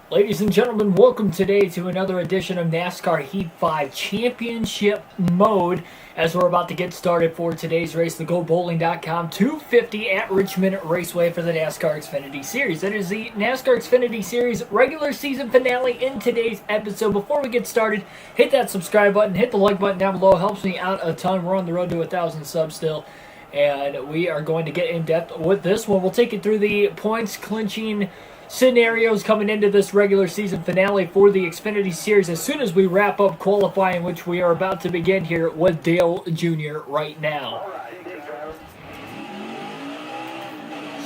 Ladies and gentlemen, welcome today to another edition of NASCAR Heat 5 Championship Mode as we're about to get started for today's race, the GoBowling.com 250 at Richmond Raceway for the NASCAR Xfinity Series. It is the NASCAR Xfinity Series regular season finale in today's episode. Before we get started, hit that subscribe button, hit the like button down below. It helps me out a ton. We're on the road to 1,000 subs still, and we are going to get in depth with this one. We'll take it through the points clinching scenarios coming into this regular season finale for the Xfinity Series as soon as we wrap up qualifying, which we are about to begin here with Dale Jr. right now.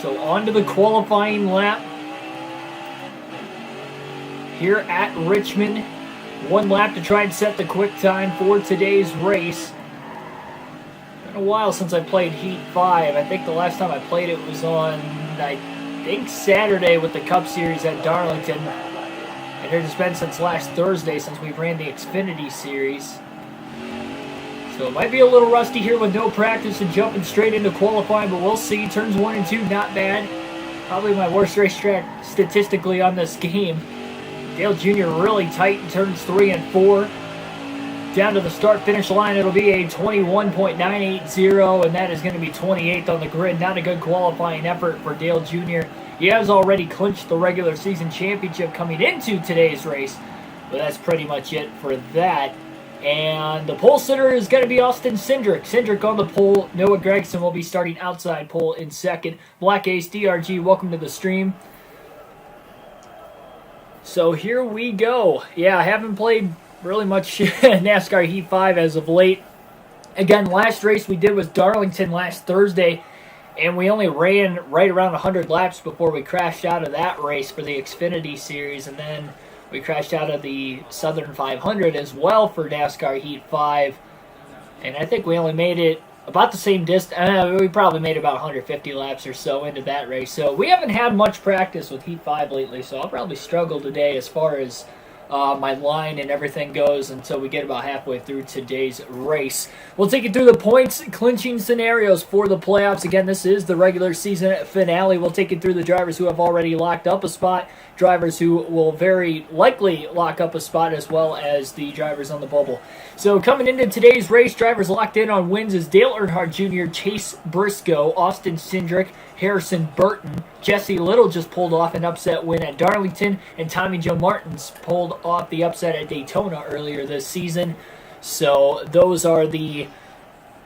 So on to the qualifying lap here at Richmond. One lap to try and set the quick time for today's race. Been a while since I played Heat 5. I think the last time I played it was on, I think, Saturday with the Cup Series at Darlington. And it has been since last Thursday since we ran the Xfinity Series. So it might be a little rusty here with no practice and jumping straight into qualifying, but we'll see. Turns 1 and 2, not bad. Probably my worst racetrack statistically on this game. Dale Jr. really tight in turns 3 and 4. Down to the start-finish line, it'll be a 21.980, and that is going to be 28th on the grid. Not a good qualifying effort for Dale Jr. He has already clinched the regular season championship coming into today's race, but that's pretty much it for that. And the pole sitter is going to be Austin Cindric. Cindric on the pole. Noah Gragson will be starting outside pole in second. Black Ace DRG, welcome to the stream. So here we go. Yeah, I haven't played really much NASCAR Heat 5 as of late. Again, last race we did was Darlington last Thursday, and we only ran right around 100 laps before we crashed out of that race for the Xfinity Series, and then we crashed out of the Southern 500 as well for NASCAR Heat 5, and I think we only made it about the same distance. We probably made about 150 laps or so into that race, so we haven't had much practice with Heat 5 lately, so I'll probably struggle today as far as my line and everything goes until we get about halfway through today's race. We'll take you through the points clinching scenarios for the playoffs. Again, this is the regular season finale. We'll take you through the drivers who have already locked up a spot, drivers who will very likely lock up a spot, as well as the drivers on the bubble. So coming into today's race, drivers locked in on wins is Dale Earnhardt Jr., Chase Briscoe, Austin Cindric, Harrison Burton. Jesse Little just pulled off an upset win at Darlington, and Tommy Joe Martins pulled off the upset at Daytona earlier this season. So those are the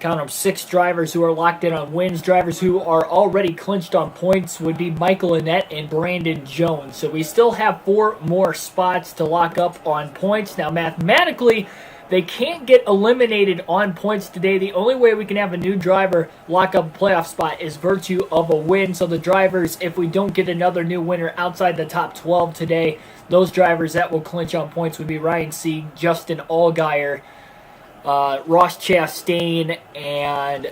count of 6 drivers who are locked in on wins. Drivers who are already clinched on points would be Michael Annett and Brandon Jones. So we still have 4 more spots to lock up on points. Now mathematically, they can't get eliminated on points today. The only way we can have a new driver lock up a playoff spot is virtue of a win. So the drivers, if we don't get another new winner outside the top 12 today, those drivers that will clinch on points would be Ryan Sieg, Justin Allgaier, Ross Chastain, and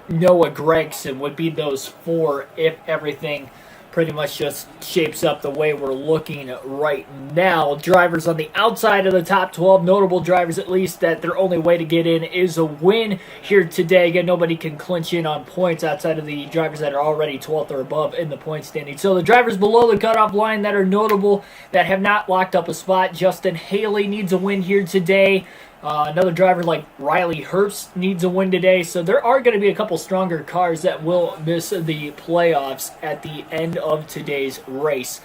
Noah Gragson would be those 4 if everything pretty much just shapes up the way we're looking right now. Drivers on the outside of the top 12, notable drivers at least, that their only way to get in is a win here today. Again, nobody can clinch in on points outside of the drivers that are already 12th or above in the point standing. So the drivers below the cutoff line that are notable, that have not locked up a spot, Justin Haley needs a win here today. Another driver like Riley Herbst needs a win today. So there are going to be a couple stronger cars that will miss the playoffs at the end of today's race.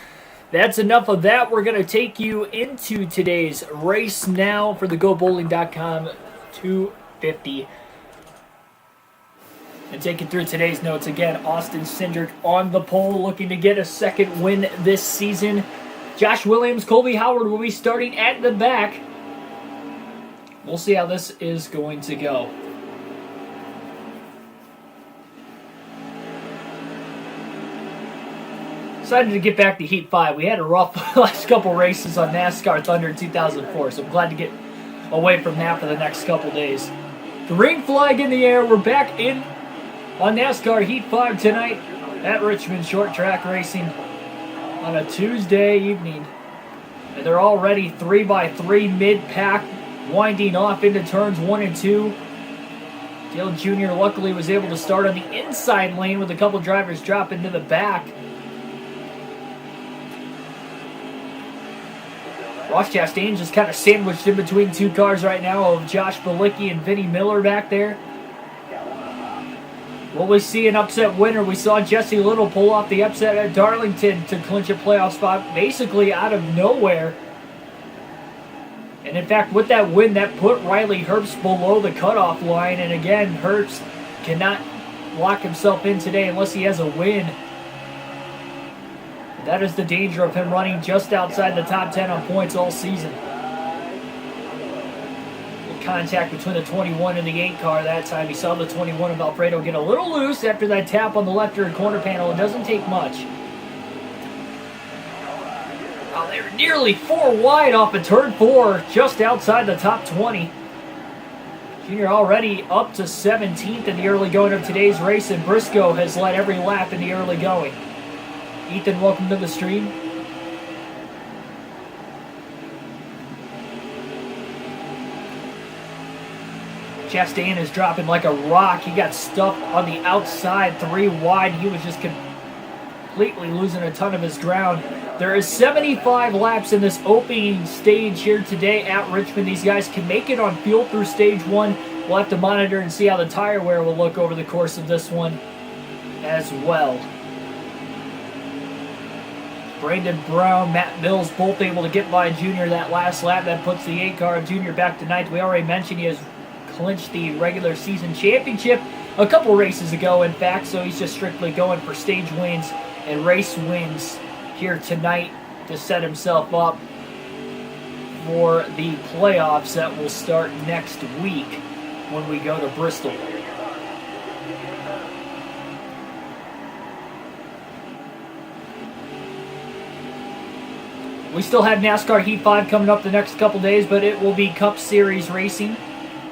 That's enough of that. We're going to take you into today's race now for the GoBowling.com 250. And take you through today's notes again. Austin Cindric on the pole, looking to get a second win this season. Josh Williams, Colby Howard will be starting at the back. We'll see how this is going to go. Excited to get back to Heat 5. We had a rough last couple races on NASCAR Thunder in 2004, so I'm glad to get away from that for the next couple days. Green flag in the air. We're back in on NASCAR Heat 5 tonight at Richmond Short Track Racing on a Tuesday evening. And they're already 3x3 mid-pack, winding off into turns 1 and 2. Dale Jr. luckily was able to start on the inside lane with a couple drivers dropping to the back. Ross Chastain just kind of sandwiched in between two cars right now of Josh Bilicki and Vinnie Miller back there. Will we see an upset winner? We saw Jesse Little pull off the upset at Darlington to clinch a playoff spot basically out of nowhere. And in fact, with that win, that put Riley Herbst below the cutoff line. And again, Herbst cannot lock himself in today unless he has a win. That is the danger of him running just outside the top 10 on points all season. Contact between the 21 and the 8 car that time. He saw the 21 of Alfredo get a little loose after that tap on the left rear corner panel. It doesn't take much. Oh, they were nearly 4 wide off of turn 4, just outside the top 20. Junior already up to 17th in the early going of today's race, and Briscoe has led every lap in the early going. Ethan, welcome to the stream. Chastain is dropping like a rock. He got stuck on the outside 3 wide. He was just completely losing a ton of his ground. There is 75 laps in this opening stage here today at Richmond. These guys can make it on fuel through stage 1. We'll have to monitor and see how the tire wear will look over the course of this one as well. Brandon Brown, Matt Mills, both able to get by Junior that last lap. That puts the 8 car of Junior back to 9th. We already mentioned he has clinched the regular season championship a couple races ago, in fact, so he's just strictly going for stage wins and race wins here tonight to set himself up for the playoffs that will start next week when we go to Bristol. We still have NASCAR Heat 5 coming up the next couple days, but it will be Cup Series racing.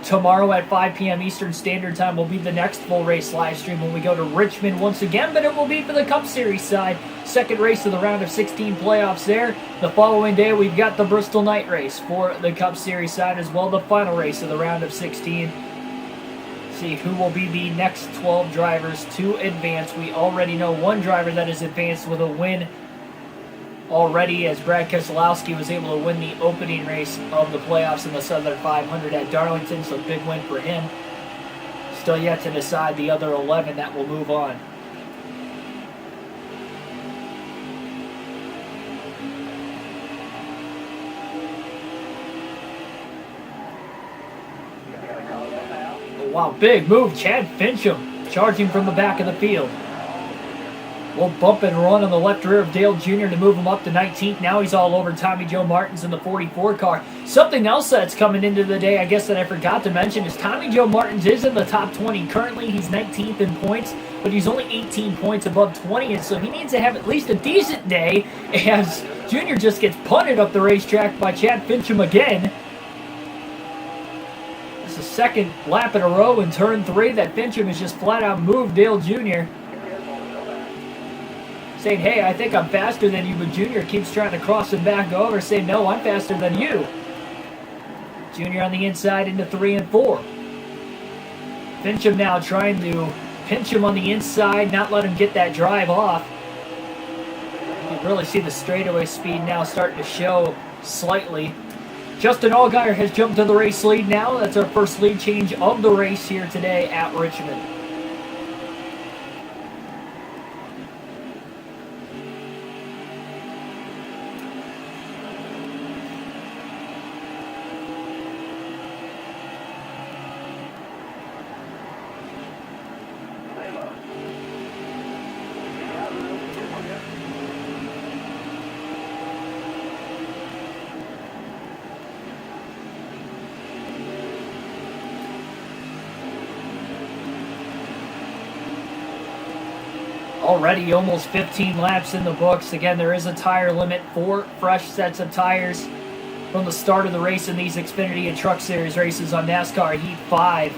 Tomorrow at 5 p.m. Eastern Standard Time will be the next full race live stream when we go to Richmond once again, but it will be for the Cup Series side. Second race of the round of 16 playoffs there. The following day, we've got the Bristol night race for the Cup Series side as well, the final race of the round of 16. See who will be the next 12 drivers to advance. We already know one driver that is advanced with a win already, as Brad Keselowski was able to win the opening race of the playoffs in the Southern 500 at Darlington, so big win for him. Still yet to decide the other 11 that will move on. Oh, wow, big move. Chad Fincham charging from the back of the field. Little bump and run on the left rear of Dale Jr. to move him up to 19th. Now he's all over Tommy Joe Martins in the 44 car. Something else that's coming into the day, I guess, that I forgot to mention is Tommy Joe Martins is in the top 20. Currently, he's 19th in points, but he's only 18 points above 20, and so he needs to have at least a decent day as Jr. just gets punted up the racetrack by Chad Fincham again. It's the second lap in a row in turn 3 that Fincham has just flat out moved Dale Jr., saying, hey, I think I'm faster than you, but Junior keeps trying to cross him back over, saying, no, I'm faster than you. Junior on the inside into 3 and 4. Fincham now trying to pinch him on the inside, not let him get that drive off. You can really see the straightaway speed now starting to show slightly. Justin Allgaier has jumped to the race lead now. That's our first lead change of the race here today at Richmond. Already almost 15 laps in the books. Again, there is a tire limit, 4 fresh sets of tires from the start of the race in these Xfinity and Truck Series races on NASCAR Heat 5.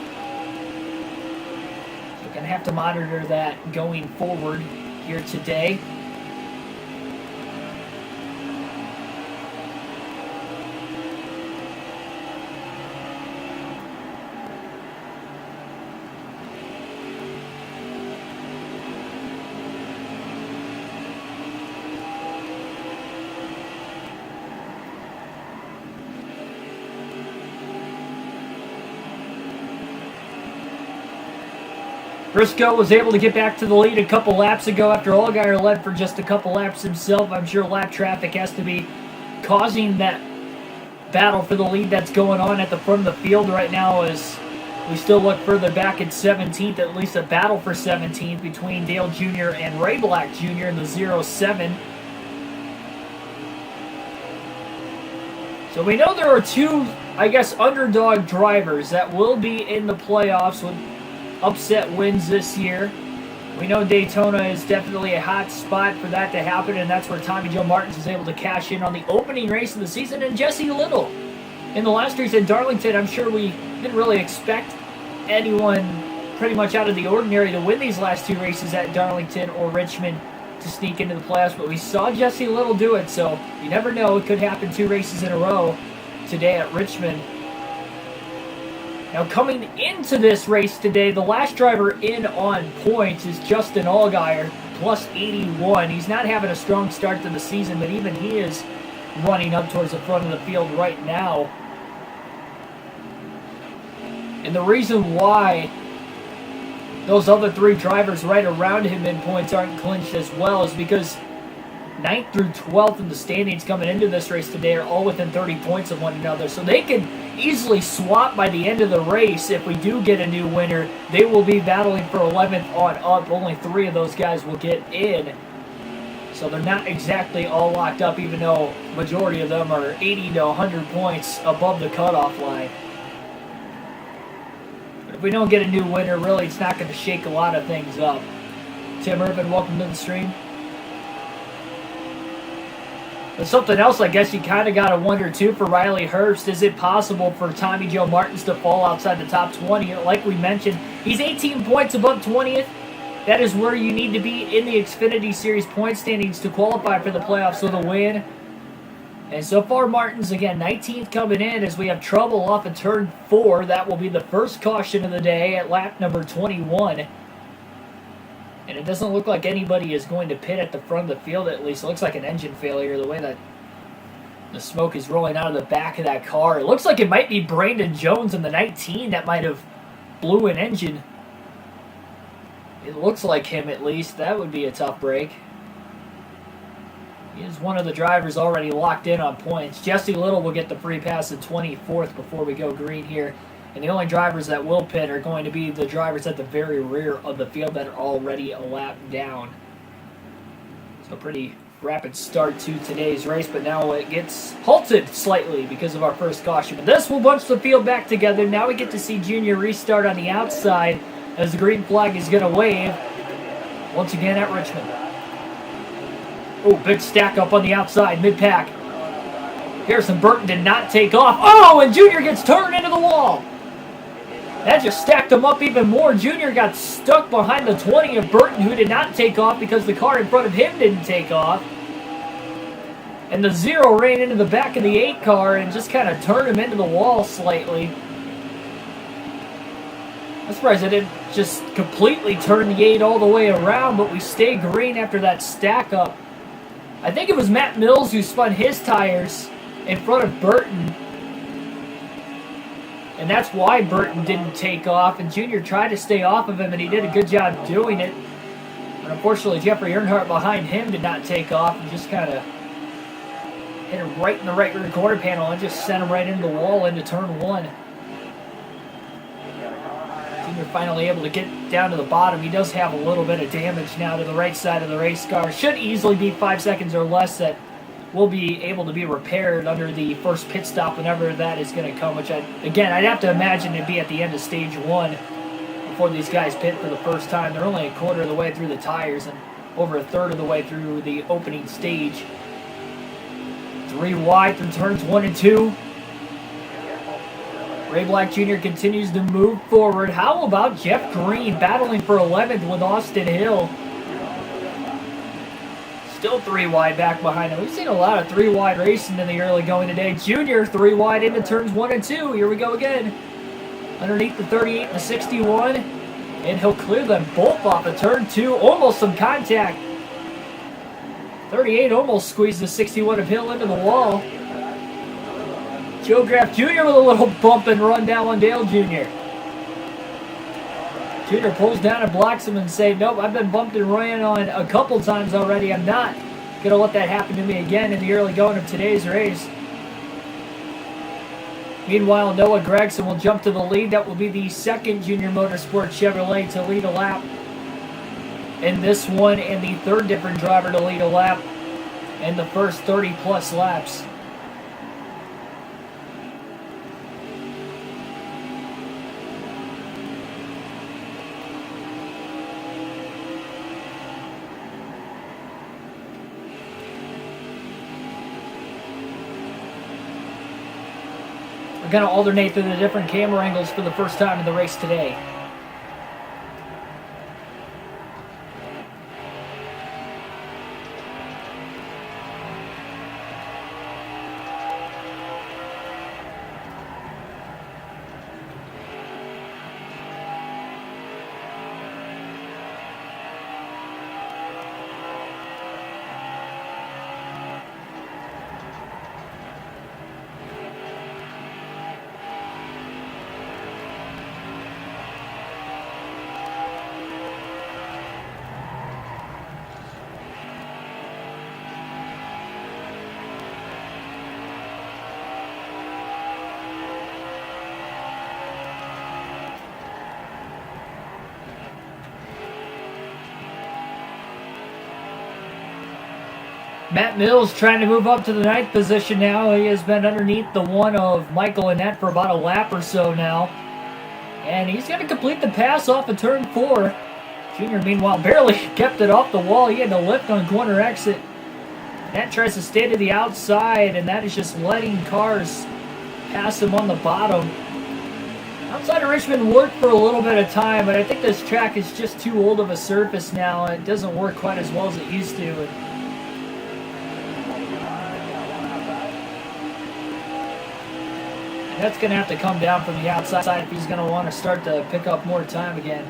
We're going to have to monitor that going forward here today. Briscoe was able to get back to the lead a couple laps ago after Allgaier led for just a couple laps himself. I'm sure lap traffic has to be causing that battle for the lead that's going on at the front of the field right now as we still look further back at 17th, at least a battle for 17th between Dale Jr. and Ray Black Jr. in the 0-7. So we know there are two, I guess, underdog drivers that will be in the playoffs with upset wins this year. We know Daytona is definitely a hot spot for that to happen, and that's where Tommy Joe Martins is able to cash in on the opening race of the season, and Jesse Little in the last race at Darlington. I'm sure we didn't really expect anyone pretty much out of the ordinary to win these last two races at Darlington or Richmond to sneak into the playoffs, but we saw Jesse Little do it, so you never know. It could happen 2 races in a row today at Richmond. Now coming into this race today, the last driver in on points is Justin Allgaier, plus 81. He's not having a strong start to the season, but even he is running up towards the front of the field right now. And the reason why those other 3 drivers right around him in points aren't clinched as well is because 9th through 12th in the standings coming into this race today are all within 30 points of one another. So they can easily swap by the end of the race. If we do get a new winner, they will be battling for 11th on up. Only 3 of those guys will get in. So they're not exactly all locked up, even though majority of them are 80 to 100 points above the cutoff line. If we don't get a new winner, really, it's not going to shake a lot of things up. Tim Irvin, welcome to the stream. But something else I guess you kind of got to wonder, too, for Riley Herbst. Is it possible for Tommy Joe Martins to fall outside the top 20? Like we mentioned, he's 18 points above 20th. That is where you need to be in the Xfinity Series point standings to qualify for the playoffs with a win. And so far, Martins, again, 19th coming in as we have trouble off of turn 4. That will be the first caution of the day at lap number 21. And it doesn't look like anybody is going to pit at the front of the field, at least. It looks like an engine failure, the way that the smoke is rolling out of the back of that car. It looks like it might be Brandon Jones in the 19 that might have blew an engine. It looks like him, at least. That would be a tough break. He is one of the drivers already locked in on points. Jesse Little will get the free pass at 24th before we go green here. And the only drivers that will pit are going to be the drivers at the very rear of the field that are already a lap down. So pretty rapid start to today's race, but now it gets halted slightly because of our first caution. But this will bunch the field back together. Now we get to see Junior restart on the outside as the green flag is going to wave once again at Richmond. Oh, big stack up on the outside, mid-pack. Harrison Burton did not take off. Oh, and Junior gets turned into the wall. That just stacked him up even more. Junior got stuck behind the 20 of Burton, who did not take off because the car in front of him didn't take off. And the 0 ran into the back of the 8 car and just kind of turned him into the wall slightly. I'm surprised I didn't just completely turn the 8 all the way around, but we stay green after that stack up. I think it was Matt Mills who spun his tires in front of Burton. And that's why Burton didn't take off. And Junior tried to stay off of him, and he did a good job doing it. But unfortunately, Jeffrey Earnhardt behind him did not take off and just kind of hit him right in the right rear quarter panel and just sent him right into the wall into turn 1. Junior finally able to get down to the bottom. He does have a little bit of damage now to the right side of the race car. Should easily be 5 seconds or less that will be able to be repaired under the first pit stop whenever that is going to come, which, I'd have to imagine it'd be at the end of stage 1 before these guys pit for the first time. They're only a quarter of the way through the tires and over a third of the way through the opening stage. 3 wide through turns 1 and 2. Ray Black Jr. continues to move forward. How about Jeff Green battling for 11th with Austin Hill? Still 3 wide back behind him. We've seen a lot of 3 wide racing in the early going today. Junior 3 wide into turns 1 and 2. Here we go again. Underneath the 38 and the 61. And he'll clear them both off of turn 2. Almost some contact. 38 almost squeezed the 61 of Hill into the wall. Joe Graff Jr. with a little bump and run down on Dale Jr. Junior pulls down and blocks him and say, nope, I've been bumped and ran on a couple times already. I'm not going to let that happen to me again in the early going of today's race. Meanwhile, Noah Gregson will jump to the lead. That will be the second Junior Motorsport Chevrolet to lead a lap in this one, and the third different driver to lead a lap in the first 30-plus laps. We're going to alternate through the different camera angles for the first time in the race today. Matt Mills trying to move up to the 9th position now. He has been underneath the one of Michael Annette for about a lap or so now. And he's going to complete the pass off of turn 4. Junior, meanwhile, barely kept it off the wall. He had to lift on corner exit. Annette tries to stay to the outside, and that is just letting cars pass him on the bottom. Outside of Richmond worked for a little bit of time, but I think this track is just too old of a surface now. It doesn't work quite as well as it used to. That's going to have to come down from the outside if he's going to want to start to pick up more time again.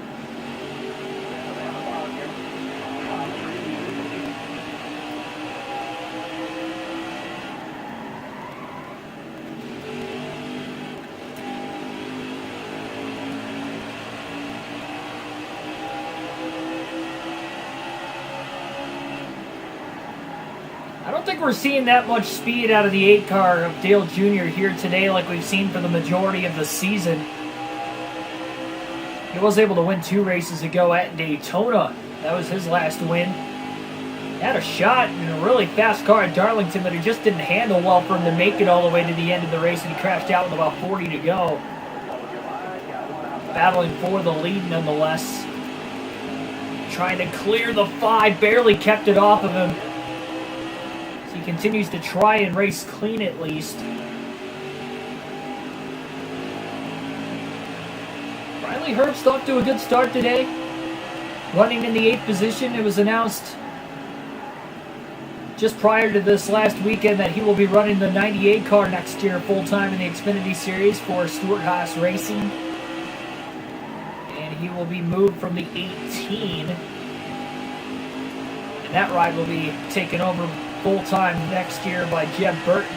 I don't think we're seeing that much speed out of the 8 car of Dale Jr. here today like we've seen for the majority of the season. He was able to win 2 races ago at Daytona. That was his last win. He had a shot in a really fast car at Darlington, but it just didn't handle well for him to make it all the way to the end of the race, and he crashed out with about 40 to go. Battling for the lead nonetheless. Trying to clear the 5, barely kept it off of him. He continues to try and race clean at least. Riley Herbst off to a good start today. Running in the 8th position. It was announced just prior to this last weekend that he will be running the 98 car next year full-time in the Xfinity Series for Stuart Haas Racing. And he will be moved from the 18. And that ride will be taken over full-time next year by Jeb Burton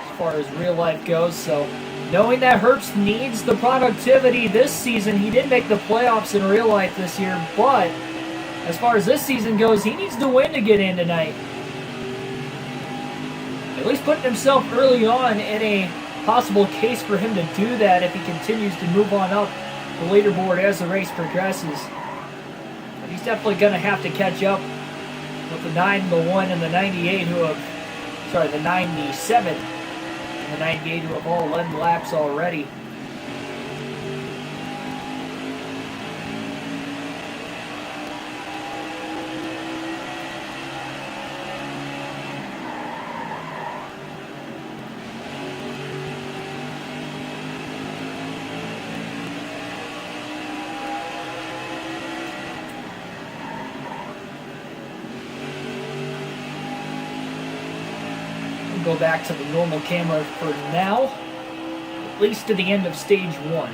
as far as real life goes. So knowing that Herbst needs the productivity this season, he did make the playoffs in real life this year, but as far as this season goes, he needs to win to get in tonight. At least putting himself early on in a possible case for him to do that if he continues to move on up the leaderboard as the race progresses. He's definitely going to have to catch up with the 9, the 1, and the 98 who have, sorry, the 97 and the 98 who have all led laps already. Go back to the normal camera for now, at least to the end of stage 1.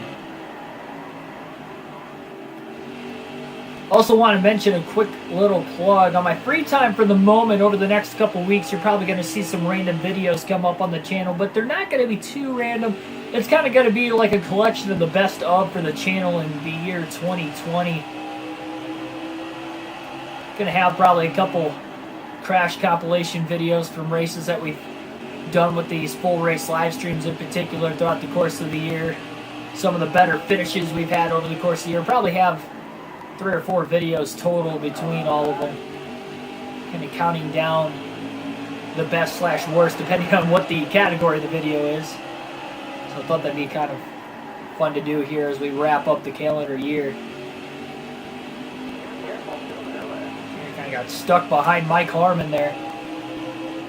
Also want to mention a quick little plug. On my free time for the moment over the next couple weeks, you're probably going to see some random videos come up on the channel, but they're not going to be too random. It's kind of going to be like a collection of the best of for the channel in the year 2020. Going to have probably a couple crash compilation videos from races that we've done with these full race live streams in particular throughout the course of the year. Some of the better finishes we've had over the course of the year. Probably have 3 or 4 videos total between all of them, kind of counting down the best / worst depending on what the category the video is. So I thought that'd be kind of fun to do here as we wrap up the calendar year. Kind of got stuck behind Mike Harmon there.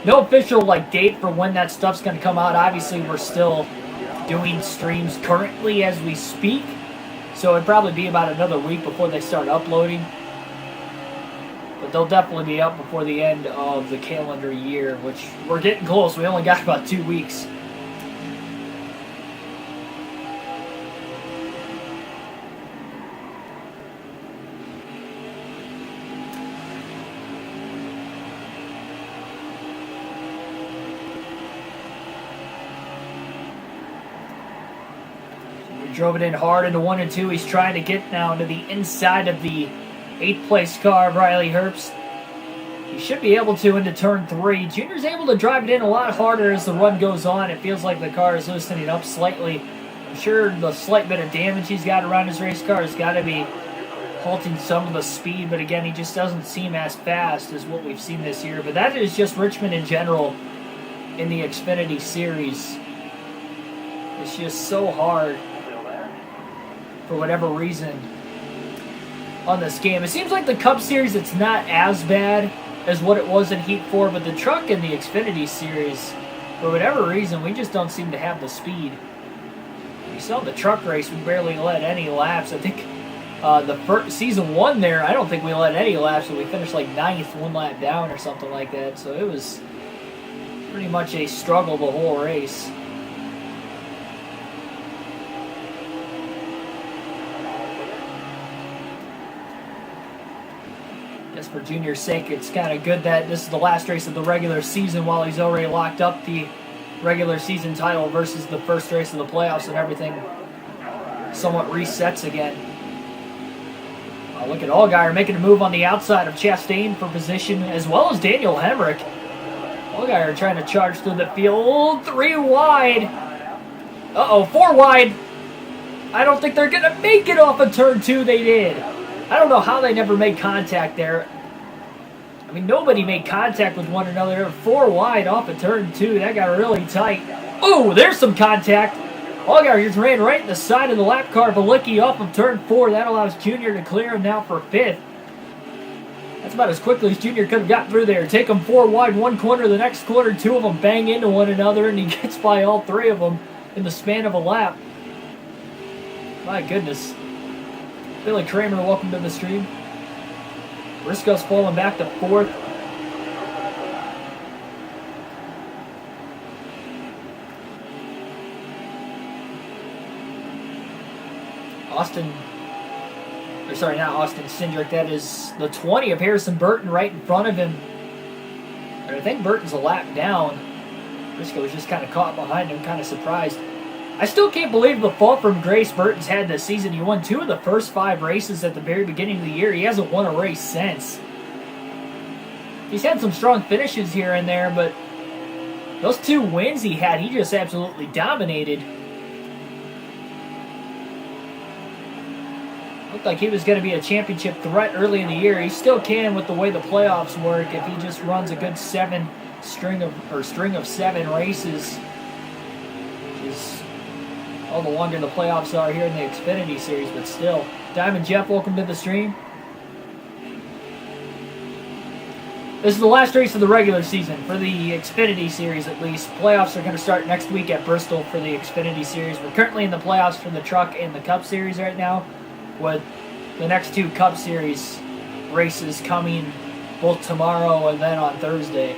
No official date for when that stuff's going to come out. Obviously we're still doing streams currently as we speak. So it'd probably be about another week before they start uploading. But they'll definitely be up before the end of the calendar year, which we're getting close. We only got about 2 weeks. Drove it in hard into 1 and 2. He's trying to get now into the inside of the 8th place car of Riley Herbst. He should be able to into turn 3. Junior's able to drive it in a lot harder as the run goes on. It feels like the car is loosening up slightly. I'm sure the slight bit of damage he's got around his race car has got to be halting some of the speed. But again, he just doesn't seem as fast as what we've seen this year. But that is just Richmond in general in the Xfinity series. It's just so hard for whatever reason on this game. It seems like the Cup Series, it's not as bad as what it was in Heat 4, but the truck in the Xfinity Series, for whatever reason, we just don't seem to have the speed. You saw the truck race, we barely led any laps. I think the first, season 1 there, I don't think we led any laps, and we finished like 9th, 1 lap down or something like that. So it was pretty much a struggle the whole race. For Junior's sake, it's kind of good that this is the last race of the regular season while he's already locked up the regular season title versus the first race of the playoffs, and everything somewhat resets again. Look at Allgaier making a move on the outside of Chastain for position, as well as Daniel Hemrick. Allgaier trying to charge through the field. 3 wide. Uh-oh, 4 wide. I don't think they're going to make it off of turn 2. They did. I don't know how they never made contact there. I mean, nobody made contact with one another. 4 wide off of turn 2. That got really tight. Oh, there's some contact. Allgaier just ran right in the side of the lap car. Balicki off of turn 4. That allows Junior to clear him now for 5th. That's about as quickly as Junior could have got through there. Take him 4 wide, 1 corner. The next corner, 2 of them bang into one another, and he gets by all 3 of them in the span of a lap. My goodness. Billy Kramer, welcome to the stream. Briscoe's falling back to 4th. Austin Cindric. That is the 20 of Harrison Burton right in front of him. But I think Burton's a lap down. Briscoe was just kind of caught behind him, kind of surprised. I still can't believe the fall from grace Burton's had this season. He won 2 of the first 5 races at the very beginning of the year. He hasn't won a race since. He's had some strong finishes here and there, but those 2 wins he had, he just absolutely dominated. Looked like he was going to be a championship threat early in the year. He still can with the way the playoffs work if he just runs a good string of 7 races. Is all the longer the playoffs are here in the Xfinity Series, but still. Diamond Jeff, welcome to the stream. This is the last race of the regular season for the Xfinity Series, at least. Playoffs are going to start next week at Bristol for the Xfinity Series. We're currently in the playoffs for the Truck and the Cup Series right now, with the next 2 Cup Series races coming both tomorrow and then on Thursday.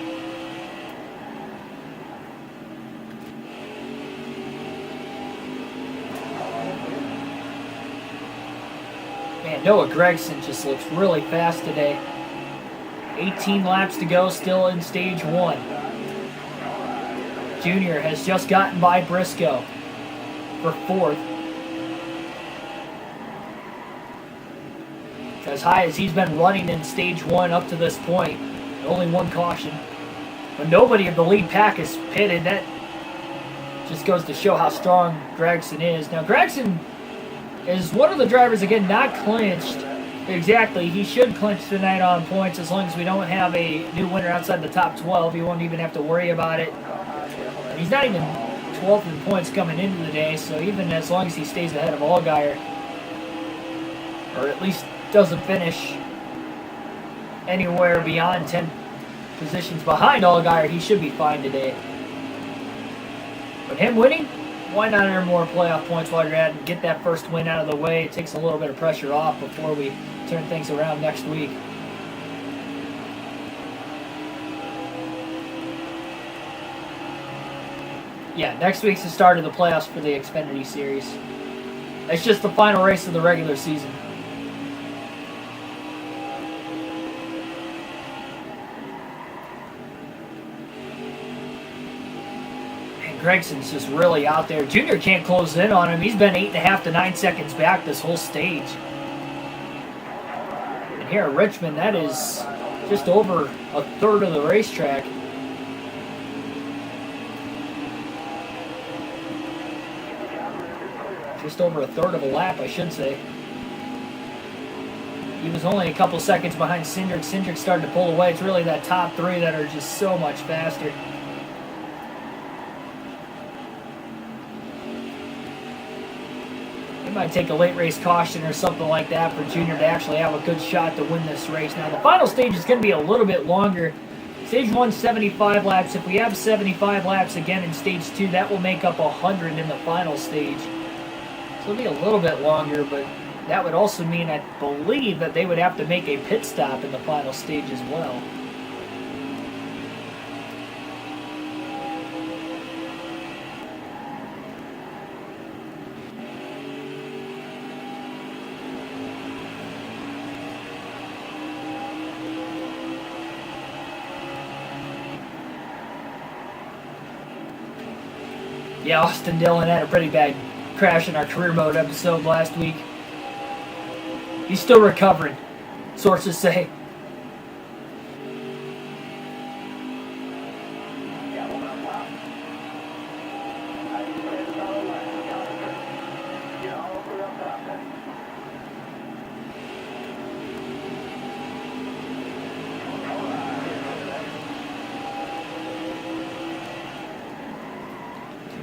Man, Yeah, Noah Gragson just looks really fast today. 18 laps to go, still in stage 1. Junior has just gotten by Briscoe for 4th. As high as he's been running in stage 1 up to this point. Only one caution. But nobody of the lead pack is pitted. That just goes to show how strong Gragson is. Now, Gragson is one of the drivers, again, not clinched. Exactly. He should clinch tonight on points as long as we don't have a new winner outside the top 12. He won't even have to worry about it. And he's not even 12th in points coming into the day, so even as long as he stays ahead of Allgaier, or at least doesn't finish anywhere beyond 10 positions behind Allgaier, he should be fine today. But him winning, why not earn more playoff points while you're at and get that first win out of the way? It takes a little bit of pressure off before we turn things around next week. Yeah, next week's the start of the playoffs for the Xfinity Series. It's just the final race of the regular season. Gregson's just really out there. Junior can't close in on him. He's been 8.5 to 9 seconds back this whole stage. And here at Richmond, that is just over a third of the racetrack. Just over a third of a lap, I should say. He was only a couple seconds behind Cindric. Cindric started to pull away. It's really that top 3 that are just so much faster. It might take a late race caution or something like that for Junior to actually have a good shot to win this race. Now, the final stage is going to be a little bit longer. Stage 1, 75 laps. If we have 75 laps again in stage 2, that will make up 100 in the final stage. So it'll be a little bit longer, but that would also mean, I believe, that they would have to make a pit stop in the final stage as well. Yeah, Austin Dillon had a pretty bad crash in our career mode episode last week. He's still recovering, sources say.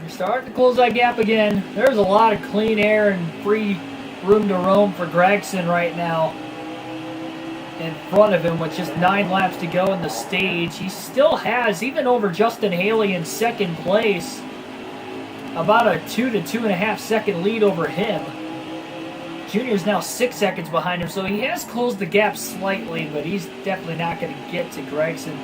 Starting to close that gap again. There's a lot of clean air and free room to roam for Gragson right now. In front of him with just 9 laps to go in the stage. He still has, even over Justin Haley in second place, about a 2 to 2.5 second lead over him. Junior's now 6 seconds behind him, so he has closed the gap slightly, but he's definitely not going to get to Gragson.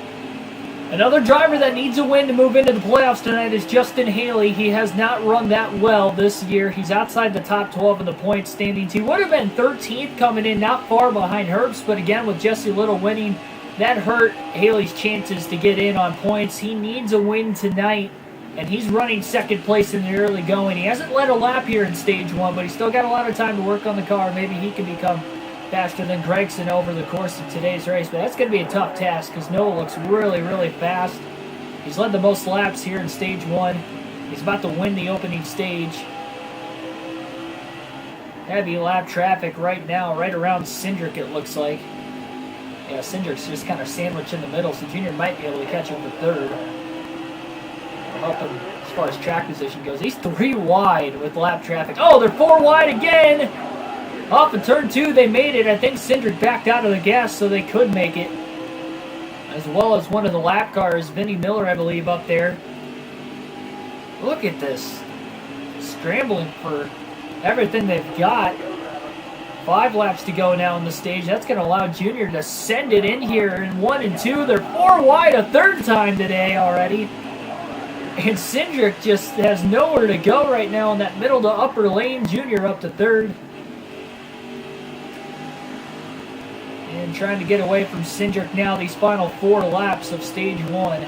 Another driver that needs a win to move into the playoffs tonight is Justin Haley. He has not run that well this year. He's outside the top 12 in the points standings. He would have been 13th coming in, not far behind Herbst, but again, with Jesse Little winning, that hurt Haley's chances to get in on points. He needs a win tonight, and he's running second place in the early going. He hasn't led a lap here in stage 1, but he's still got a lot of time to work on the car. Maybe he can become faster than Gragson over the course of today's race, but that's going to be a tough task because Noah looks really, really fast. He's led the most laps here in stage 1. He's about to win the opening stage. Heavy lap traffic right now, right around Cindric, it looks like. Yeah, Cindric's just kind of sandwiched in the middle, so Junior might be able to catch him for third. Help him as far as track position goes. He's 3 wide with lap traffic. Oh, they're 4 wide again! Off of turn 2, they made it. I think Cindric backed out of the gas so they could make it. As well as one of the lap cars, Vinnie Miller, I believe, up there. Look at this. Scrambling for everything they've got. 5 laps to go now in the stage. That's going to allow Junior to send it in here in 1 and 2. They're 4 wide a third time today already. And Cindric just has nowhere to go right now in that middle to upper lane. Junior up to third. trying to get away from Cindric now these final 4 laps of stage 1.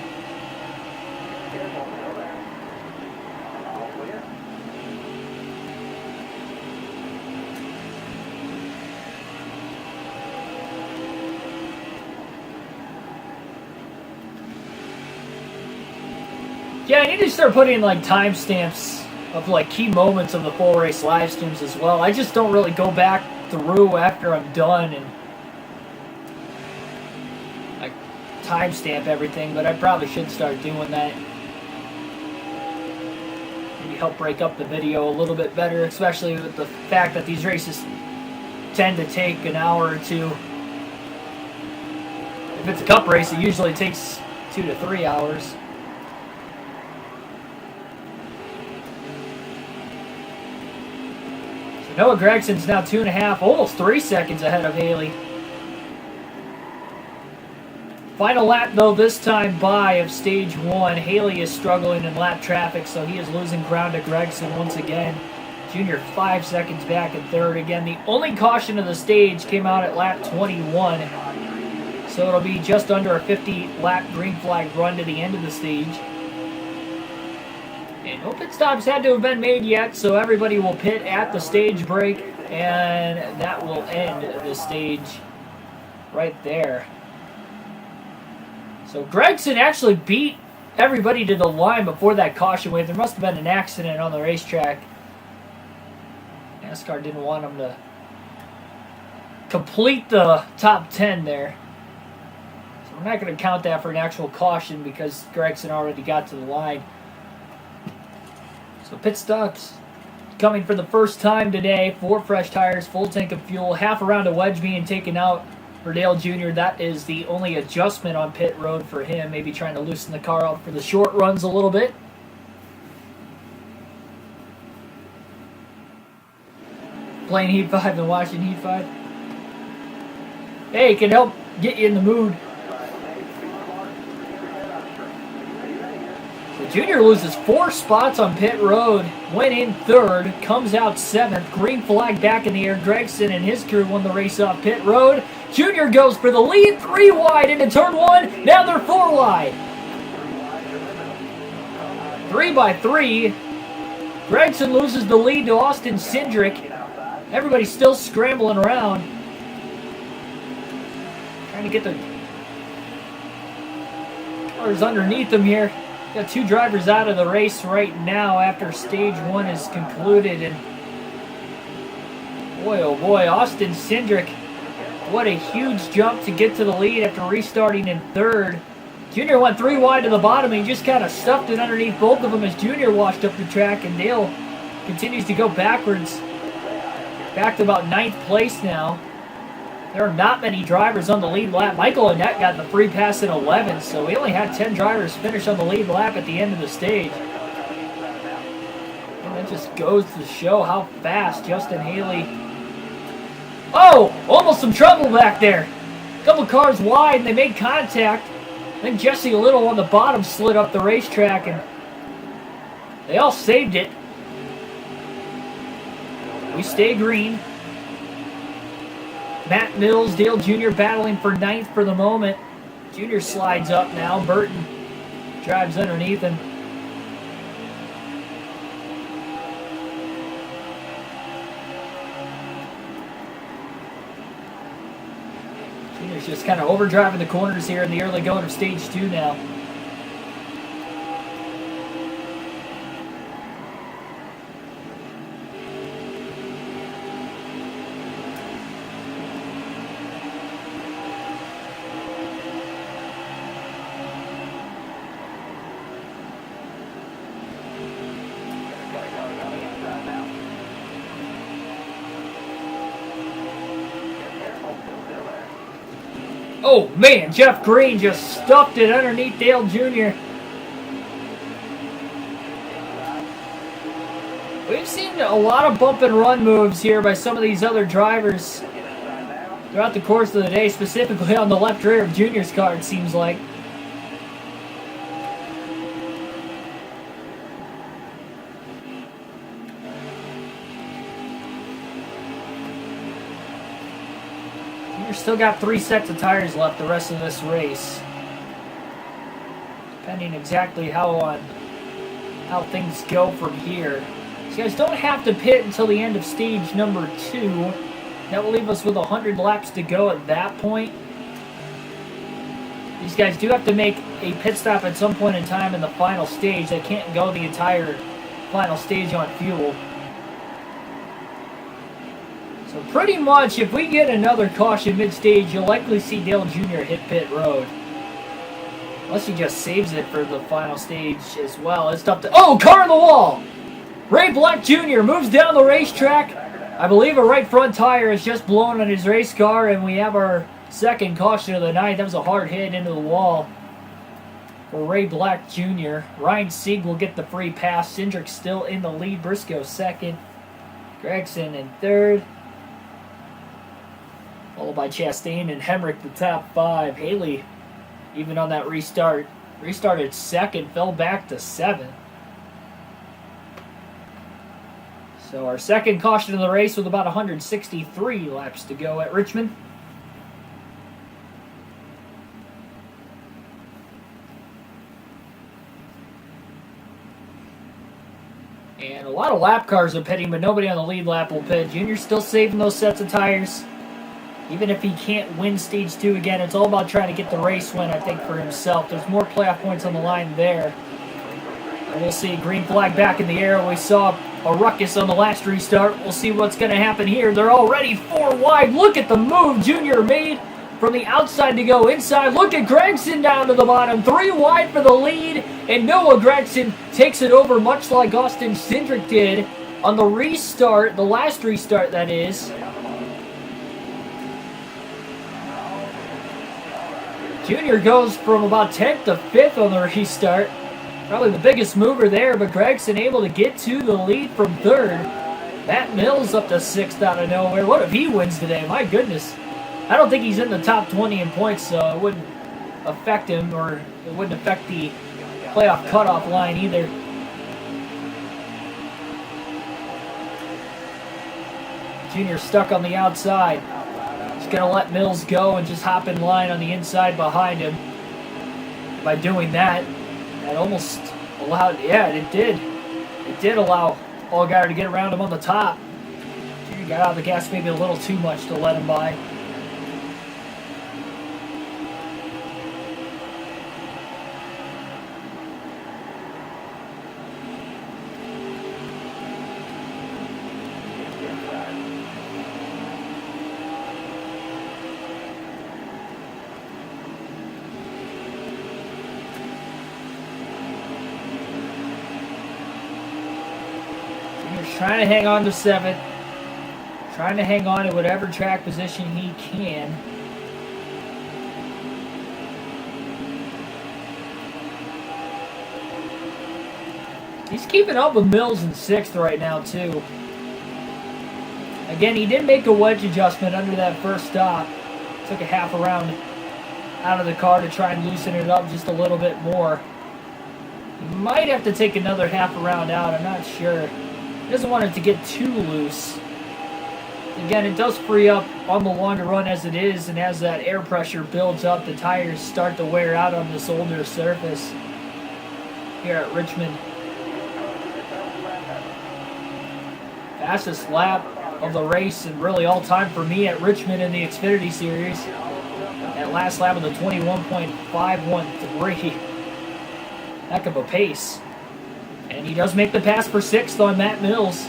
Yeah, I need to start putting like timestamps of like key moments of the full race live streams as well. I just don't really go back through after I'm done and like timestamp everything, but I probably should start doing that. Maybe help break up the video a little bit better, especially with the fact that these races tend to take an hour or two. If it's a cup race, it usually takes 2 to 3 hours. Noah Gregson's now 2.5, almost 3 seconds ahead of Haley. Final lap, though, this time by of stage 1. Haley is struggling in lap traffic, so he is losing ground to Gregson once again. Junior 5 seconds back in third. Again, the only caution of the stage came out at lap 21. So it'll be just under a 50-lap green flag run to the end of the stage. And no pit stops had to have been made yet, so everybody will pit at the stage break, and that will end the stage right there. So Gregson actually beat everybody to the line before that caution wave. There must have been an accident on the racetrack. NASCAR didn't want him to complete the top 10 there. So we're not going to count that for an actual caution because Gregson already got to the line. So pit stops coming for the first time today. 4 fresh tires, full tank of fuel, half a round of wedge being taken out for Dale Jr. That is the only adjustment on pit road for him. Maybe trying to loosen the car up for the short runs a little bit. Playing Heat 5 and watching Heat 5. Hey, it can help get you in the mood. Junior loses 4 spots on pit road, went in third, comes out 7th, green flag back in the air. Gregson and his crew won the race off pit road. Junior goes for the lead, 3 wide into turn 1, now they're 4 wide. 3 by 3, Gregson loses the lead to Austin Cindric. Everybody's still scrambling around, trying to get the cars underneath them here. Got 2 drivers out of the race right now after stage 1 is concluded, and boy oh boy, Austin Cindric, what a huge jump to get to the lead after restarting in third. Junior went 3 wide to the bottom, and he just kind of stuffed it underneath both of them as Junior washed up the track, and Dale continues to go backwards, back to about 9th place now. There are not many drivers on the lead lap. Michael Annette got the free pass in 11, so we only had 10 drivers finish on the lead lap at the end of the stage. And that just goes to show how fast Justin Haley... Oh! Almost some trouble back there. A couple cars wide, and they made contact. Then Jesse Little on the bottom slid up the racetrack, and they all saved it. We stay green. Matt Mills, Dale Jr. battling for 9th for the moment. Jr. slides up now. Burton drives underneath him. Jr.'s just kind of overdriving the corners here in the early going of stage 2 now. Oh man, Jeff Green just stuffed it underneath Dale Jr. We've seen a lot of bump and run moves here by some of these other drivers throughout the course of the day, specifically on the left rear of Junior's car, it seems like. still got 3 sets of tires left the rest of this race. Depending exactly how things go from here. So you guys don't have to pit until the end of stage number 2. That will leave us with 100 laps to go at that point. These guys do have to make a pit stop at some point in time in the final stage. They can't go the entire final stage on fuel. So pretty much, if we get another caution mid-stage, you'll likely see Dale Jr. hit pit road. Unless he just saves it for the final stage as well. It's tough to... Oh, car on the wall! Ray Black Jr. moves down the racetrack. I believe a right front tire is just blown on his race car, and we have our second caution of the night. That was a hard hit into the wall for Ray Black Jr. Ryan Sieg will get the free pass. Cindric still in the lead. Briscoe second. Gregson in third. Followed by Chastain and Hemrick, the top 5. Haley, even on that restart, restarted second, fell back to 7th. So our second caution of the race with about 163 laps to go at Richmond. And a lot of lap cars are pitting, but nobody on the lead lap will pit. Junior's still saving those sets of tires. Even if he can't win Stage 2 again, it's all about trying to get the race win, I think, for himself. There's more playoff points on the line there. And we'll see green flag back in the air. We saw a ruckus on the last restart. We'll see what's going to happen here. They're already 4 wide. Look at the move Junior made from the outside to go inside. Look at Gregson down to the bottom. 3 wide for the lead. And Noah Gregson takes it over much like Austin Cindric did on the restart, the last restart that is. Junior goes from about 10th to 5th on the restart. Probably the biggest mover there, but Gregson able to get to the lead from 3rd. Matt Mills up to 6th out of nowhere. What if he wins today? My goodness. I don't think he's in the top 20 in points, so it wouldn't affect him, or it wouldn't affect the playoff cutoff line either. Junior stuck on the outside. He's going to let Mills go and just hop in line on the inside behind him. By doing that, that almost allowed, yeah, it did. It did allow Allgaier to get around him on the top. Junior got out of the gas maybe a little too much to let him by. Trying to hang on to 7th. Trying to hang on to whatever track position he can. He's keeping up with Mills in 6th right now, too. Again, he did make a wedge adjustment under that first stop. Took a half a round out of the car to try and loosen it up just a little bit more. He might have to take another half a round out, I'm not sure. He doesn't want it to get too loose. Again, it does free up on the longer run as it is, and as that air pressure builds up, the tires start to wear out on this older surface here at Richmond. Fastest lap of the race, and really all time for me at Richmond in the Xfinity Series. That last lap of the 21.513. Heck of a pace. And he does make the pass for 6th on Matt Mills.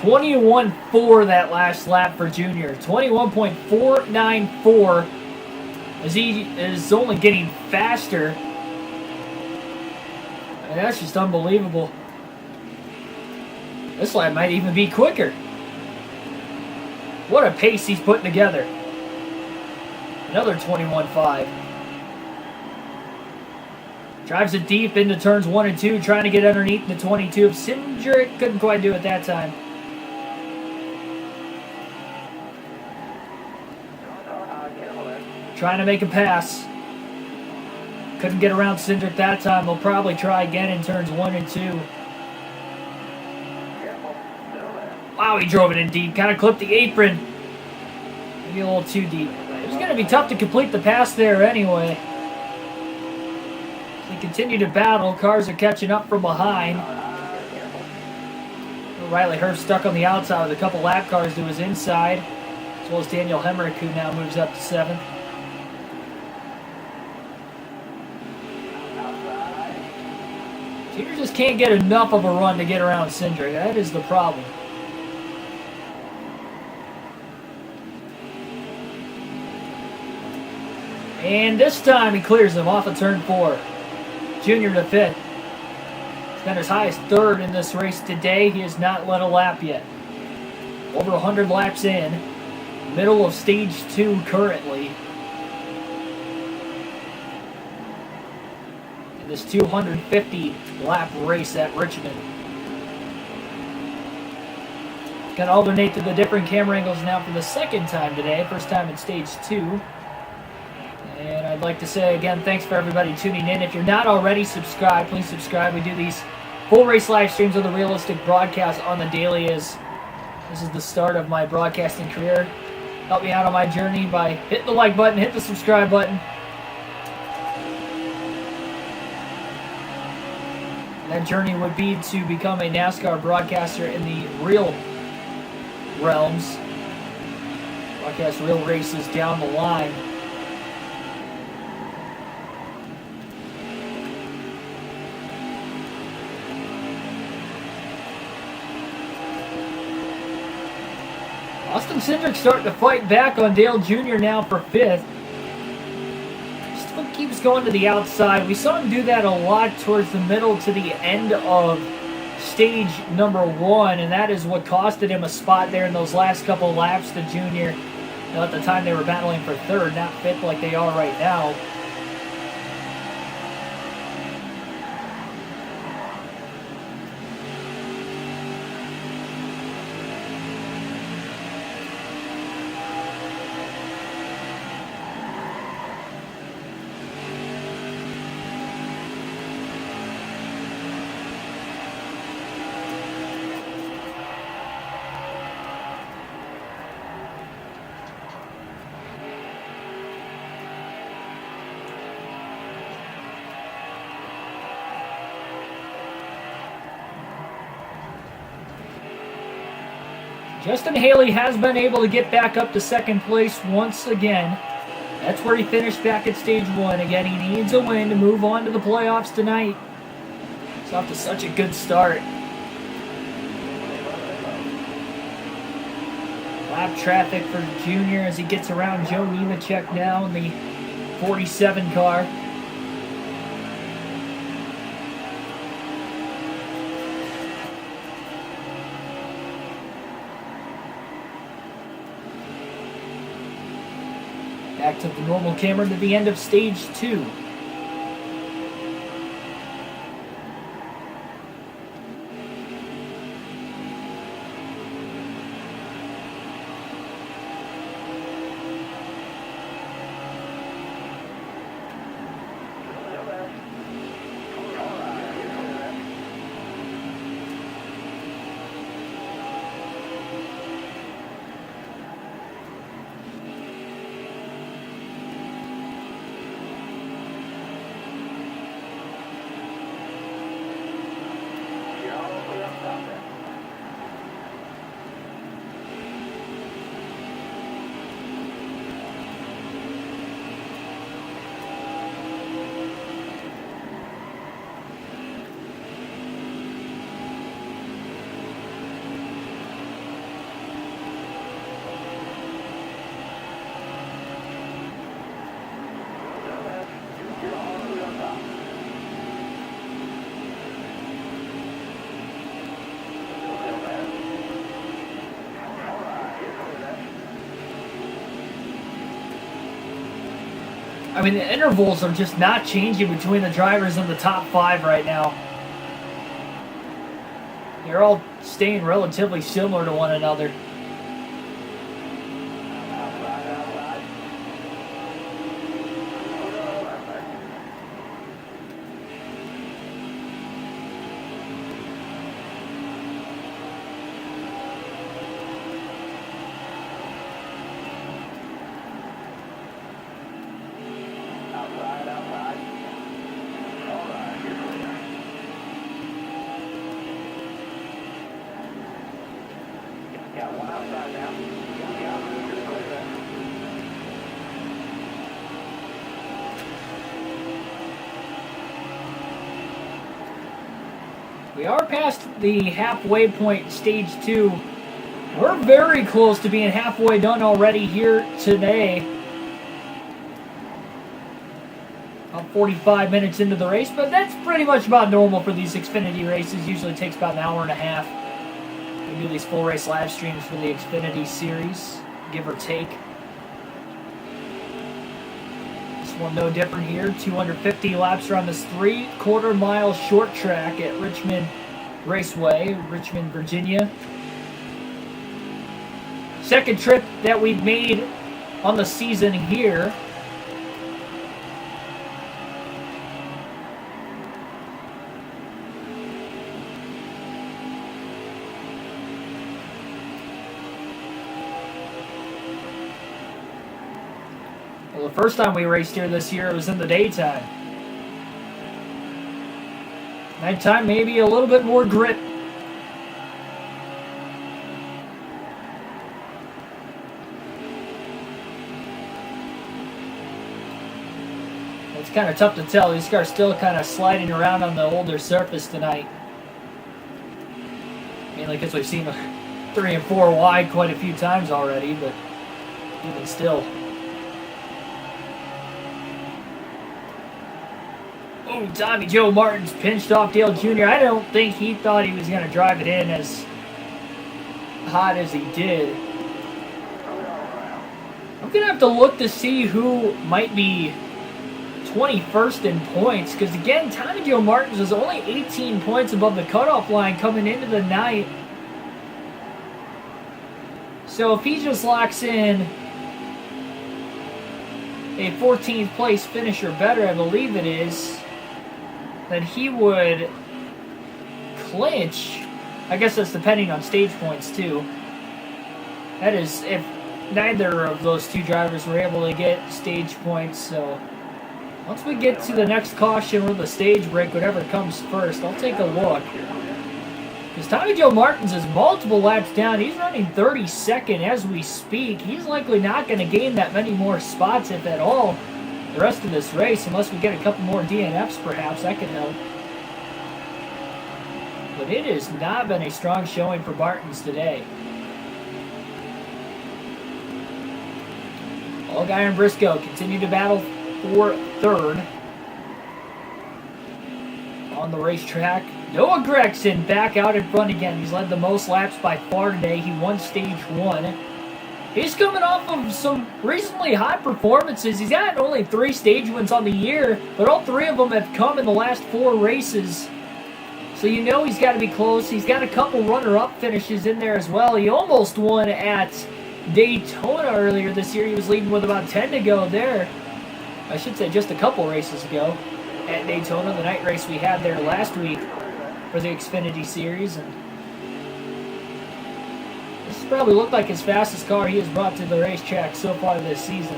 .21.4 that last lap for Junior. 21.494 as he is only getting faster. And that's just unbelievable. This lap might even be quicker. What a pace he's putting together. Another 21.5. Drives it deep into turns 1 and 2, trying to get underneath the 22 of Cindric. Couldn't quite do it that time. Trying to make a pass. Couldn't get around Cindric that time. They'll probably try again in turns 1 and 2. Wow, he drove it in deep. Kind of clipped the apron. Maybe a little too deep. It was going to be tough to complete the pass there anyway. They continue to battle. Cars are catching up from behind. Riley Hurst stuck on the outside with a couple lap cars to his inside, as well as Daniel Hemrick, who now moves up to 7th. Junior just can't get enough of a run to get around Cindric. That is the problem. And this time he clears him off of turn 4. Junior to 5th. He's been as high as 3rd in this race today. He has not led a lap yet. Over 100 laps in. Middle of stage 2 currently. In this 250 lap race at Richmond. Got to alternate to the different camera angles now for the second time today. First time in stage 2. And I'd like to say again, thanks for everybody tuning in. If you're not already subscribed, please subscribe. We do these full race live streams of the realistic broadcast on the daily. As this is the start of my broadcasting career. Help me out on my journey by hitting the like button, hit the subscribe button. That journey would be to become a NASCAR broadcaster in the real realms. Broadcast real races down the line. Austin Cindric starting to fight back on Dale Jr. now for 5th. Still keeps going to the outside. We saw him do that a lot towards the middle to the end of stage number 1, and that is what costed him a spot there in those last couple laps to Jr. At the time they were battling for 3rd, not 5th like they are right now. Justin Haley has been able to get back up to 2nd place once again. That's where he finished back at stage 1. Again, he needs a win to move on to the playoffs tonight. It's off to such a good start. Lap traffic for Junior as he gets around Joe Nemechek now in the 47 car. Back to the normal camera to the end of stage 2. I mean, the intervals are just not changing between the drivers in the top 5 right now. They're all staying relatively similar to one another. We are past the halfway point, stage 2. We're very close to being halfway done already here today. About 45 minutes into the race, but that's pretty much about normal for these Xfinity races. Usually takes about an hour and a half. We do these full race live streams for the Xfinity series, give or take. This one no different here. 250 laps around this 3/4 mile short track at Richmond Raceway, Richmond, Virginia. Second trip that we've made on the season here. Well, the first time we raced here this year, it was in the daytime. Nighttime, maybe a little bit more grip. It's kind of tough to tell. These cars still kind of sliding around on the older surface tonight. Mainly because we've seen 3 and 4 wide quite a few times already, but even still. Oh, Tommy Joe Martin's pinched off Dale Jr. I don't think he thought he was going to drive it in as hot as he did. I'm going to have to look to see who might be 21st in points, because again, Tommy Joe Martins was only 18 points above the cutoff line coming into the night. So if he just locks in a 14th place finish or better, I believe it is, then he would clinch. I guess that's depending on stage points too. That is if neither of those two drivers were able to get stage points. So once we get to the next caution or the stage break, whatever comes first, I'll take a look. Because Tommy Joe Martins is multiple laps down. He's running 32nd as we speak. He's likely not going to gain that many more spots, if at all, the rest of this race, unless we get a couple more DNFs perhaps. That could help. But it has not been a strong showing for Martins today. Allgaier and Briscoe continue to battle for third on the racetrack. Noah Gragson back out in front again. He's led the most laps by far today. He won stage 1. He's coming off of some reasonably high performances. He's got only 3 stage wins on the year, but all 3 of them have come in the last 4 races. So you know he's got to be close. He's got a couple runner-up finishes in there as well. He almost won at Daytona earlier this year. He was leading with about 10 to go there. I should say just a couple races ago at Daytona, the night race we had there last week for the Xfinity Series. And this has probably looked like his fastest car he has brought to the racetrack so far this season.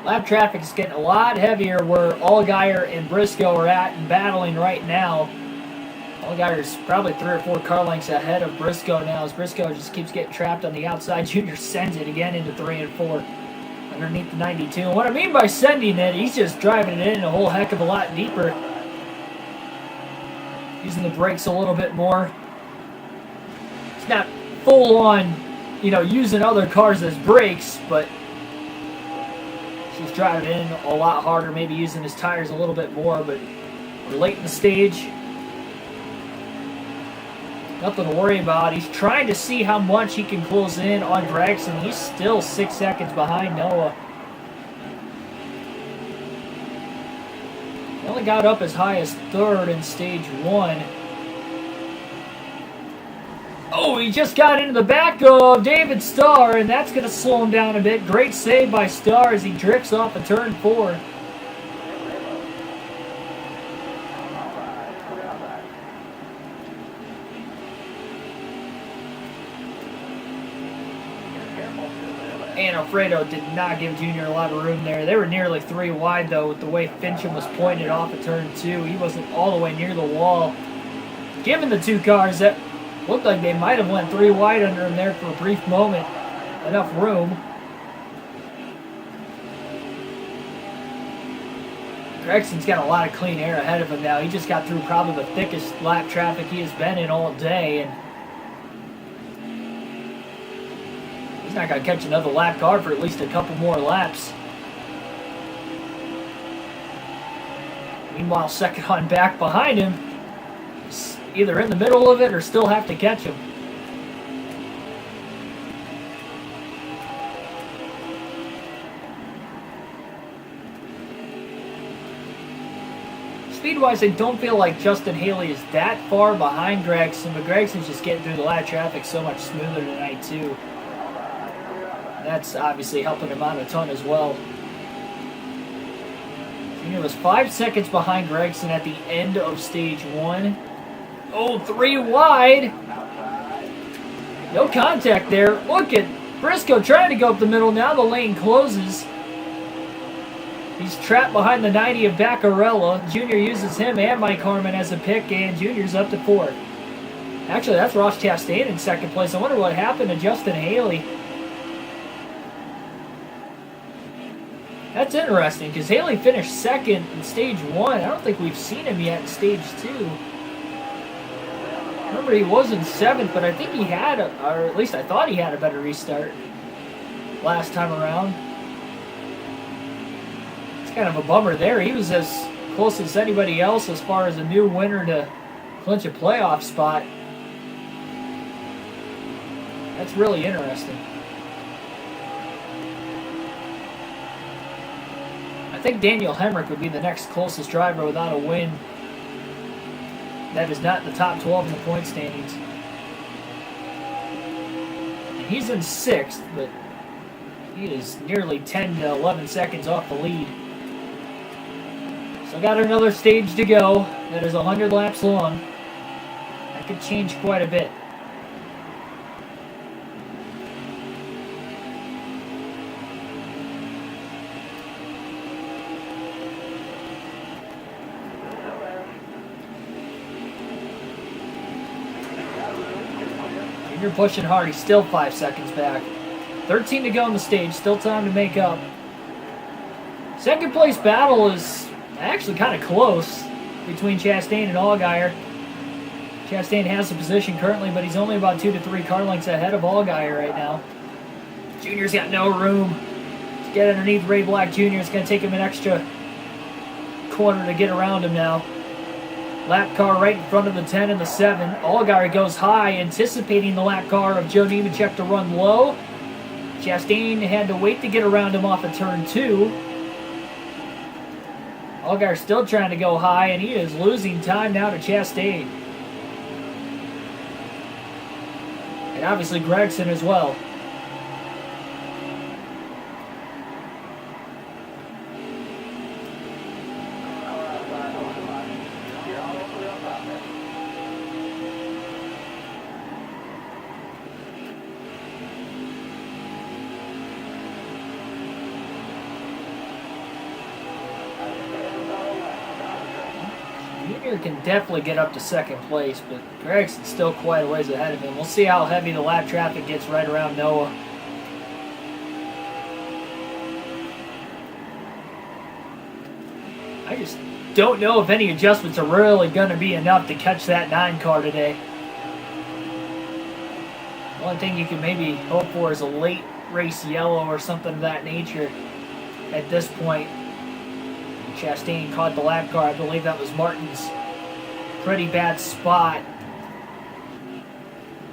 Lap traffic is getting a lot heavier where Allgaier and Briscoe are at and battling right now. Allgaier's probably 3 or 4 car lengths ahead of Briscoe now, as Briscoe just keeps getting trapped on the outside. Junior sends it again into 3 and 4 underneath the 92. And what I mean by sending it, he's just driving it in a whole heck of a lot deeper. Using the brakes a little bit more. It's not full on, using other cars as brakes, but He's driving in a lot harder, maybe using his tires a little bit more, but we're late in the stage. Nothing to worry about. He's trying to see how much he can close in on Gregson. He's still 6 seconds behind Noah. He only got up as high as third in stage 1. Oh, he just got into the back of David Starr, and that's going to slow him down a bit. Great save by Starr as he drifts off of turn 4. And Alfredo did not give Junior a lot of room there. They were nearly 3 wide, though, with the way Fincham was pointed off of turn 2. He wasn't all the way near the wall. Given the 2 cars, that looked like they might have went 3 wide under him there for a brief moment. Enough room. Gregson's got a lot of clean air ahead of him now. He just got through probably the thickest lap traffic he has been in all day, and he's not going to catch another lap car for at least a couple more laps. Meanwhile, second on back behind him is either in the middle of it or still have to catch him. Speed-wise, I don't feel like Justin Haley is that far behind Gregson, but Gregson's just getting through the lap traffic so much smoother tonight, too. That's obviously helping him out a ton as well. Junior was 5 seconds behind Gregson at the end of stage 1. Oh, 3 wide. No contact there. Look at Briscoe trying to go up the middle. Now the lane closes. He's trapped behind the 90 of Baccarella. Junior uses him and Mike Harmon as a pick, and Junior's up to 4th. Actually, that's Ross Chastain in second place. I wonder what happened to Justin Haley. That's interesting, because Haley finished second in stage 1. I don't think we've seen him yet in stage 2. Remember, he was in 7th, but I think he had, or at least I thought he had a better restart last time around. It's kind of a bummer there. He was as close as anybody else as far as a new winner to clinch a playoff spot. That's really interesting. I think Daniel Hemrick would be the next closest driver without a win. That is not in the top 12 in the point standings. And he's in 6th, but he is nearly 10 to 11 seconds off the lead. So got another stage to go. That is 100 laps long. That could change quite a bit. You're pushing hard. He's still 5 seconds back. 13 to go in the stage. Still time to make up. Second place battle is actually kind of close between Chastain and Allgaier. Chastain has the position currently, but he's only about 2 to 3 car lengths ahead of Allgaier right now. Junior's got no room to get underneath Ray Black Jr. It's going to take him an extra corner to get around him now. Lap car right in front of the 10 and the 7. Allgaier goes high, anticipating the lap car of Joe Nemechek to run low. Chastain had to wait to get around him off of turn 2. Allgaier still trying to go high, and he is losing time now to Chastain. And obviously Gregson as well. Can definitely get up to second place, but Gregson's still quite a ways ahead of him. We'll see how heavy the lap traffic gets right around Noah. I just don't know if any adjustments are really going to be enough to catch that 9 car today. The only thing you can maybe hope for is a late race yellow or something of that nature. at this point. Chastain caught the lap car. I believe that was Martin's. Pretty bad spot.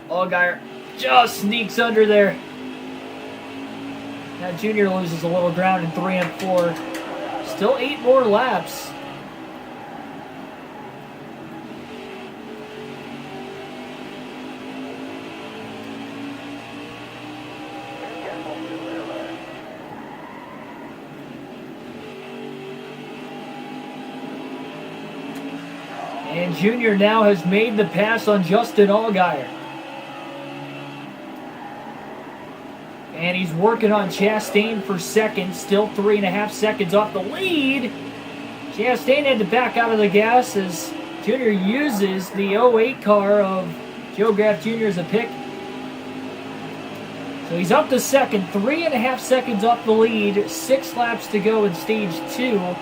Allgaier just sneaks under there. Now Junior loses a little ground in 3 and 4. Still 8 more laps. And Junior now has made the pass on Justin Allgaier. And he's working on Chastain for second. Still 3.5 seconds off the lead. Chastain had to back out of the gas as Junior uses the 08 car of Joe Graf Jr. as a pick. So he's up to second. 3.5 seconds off the lead. 6 laps to go in stage 2.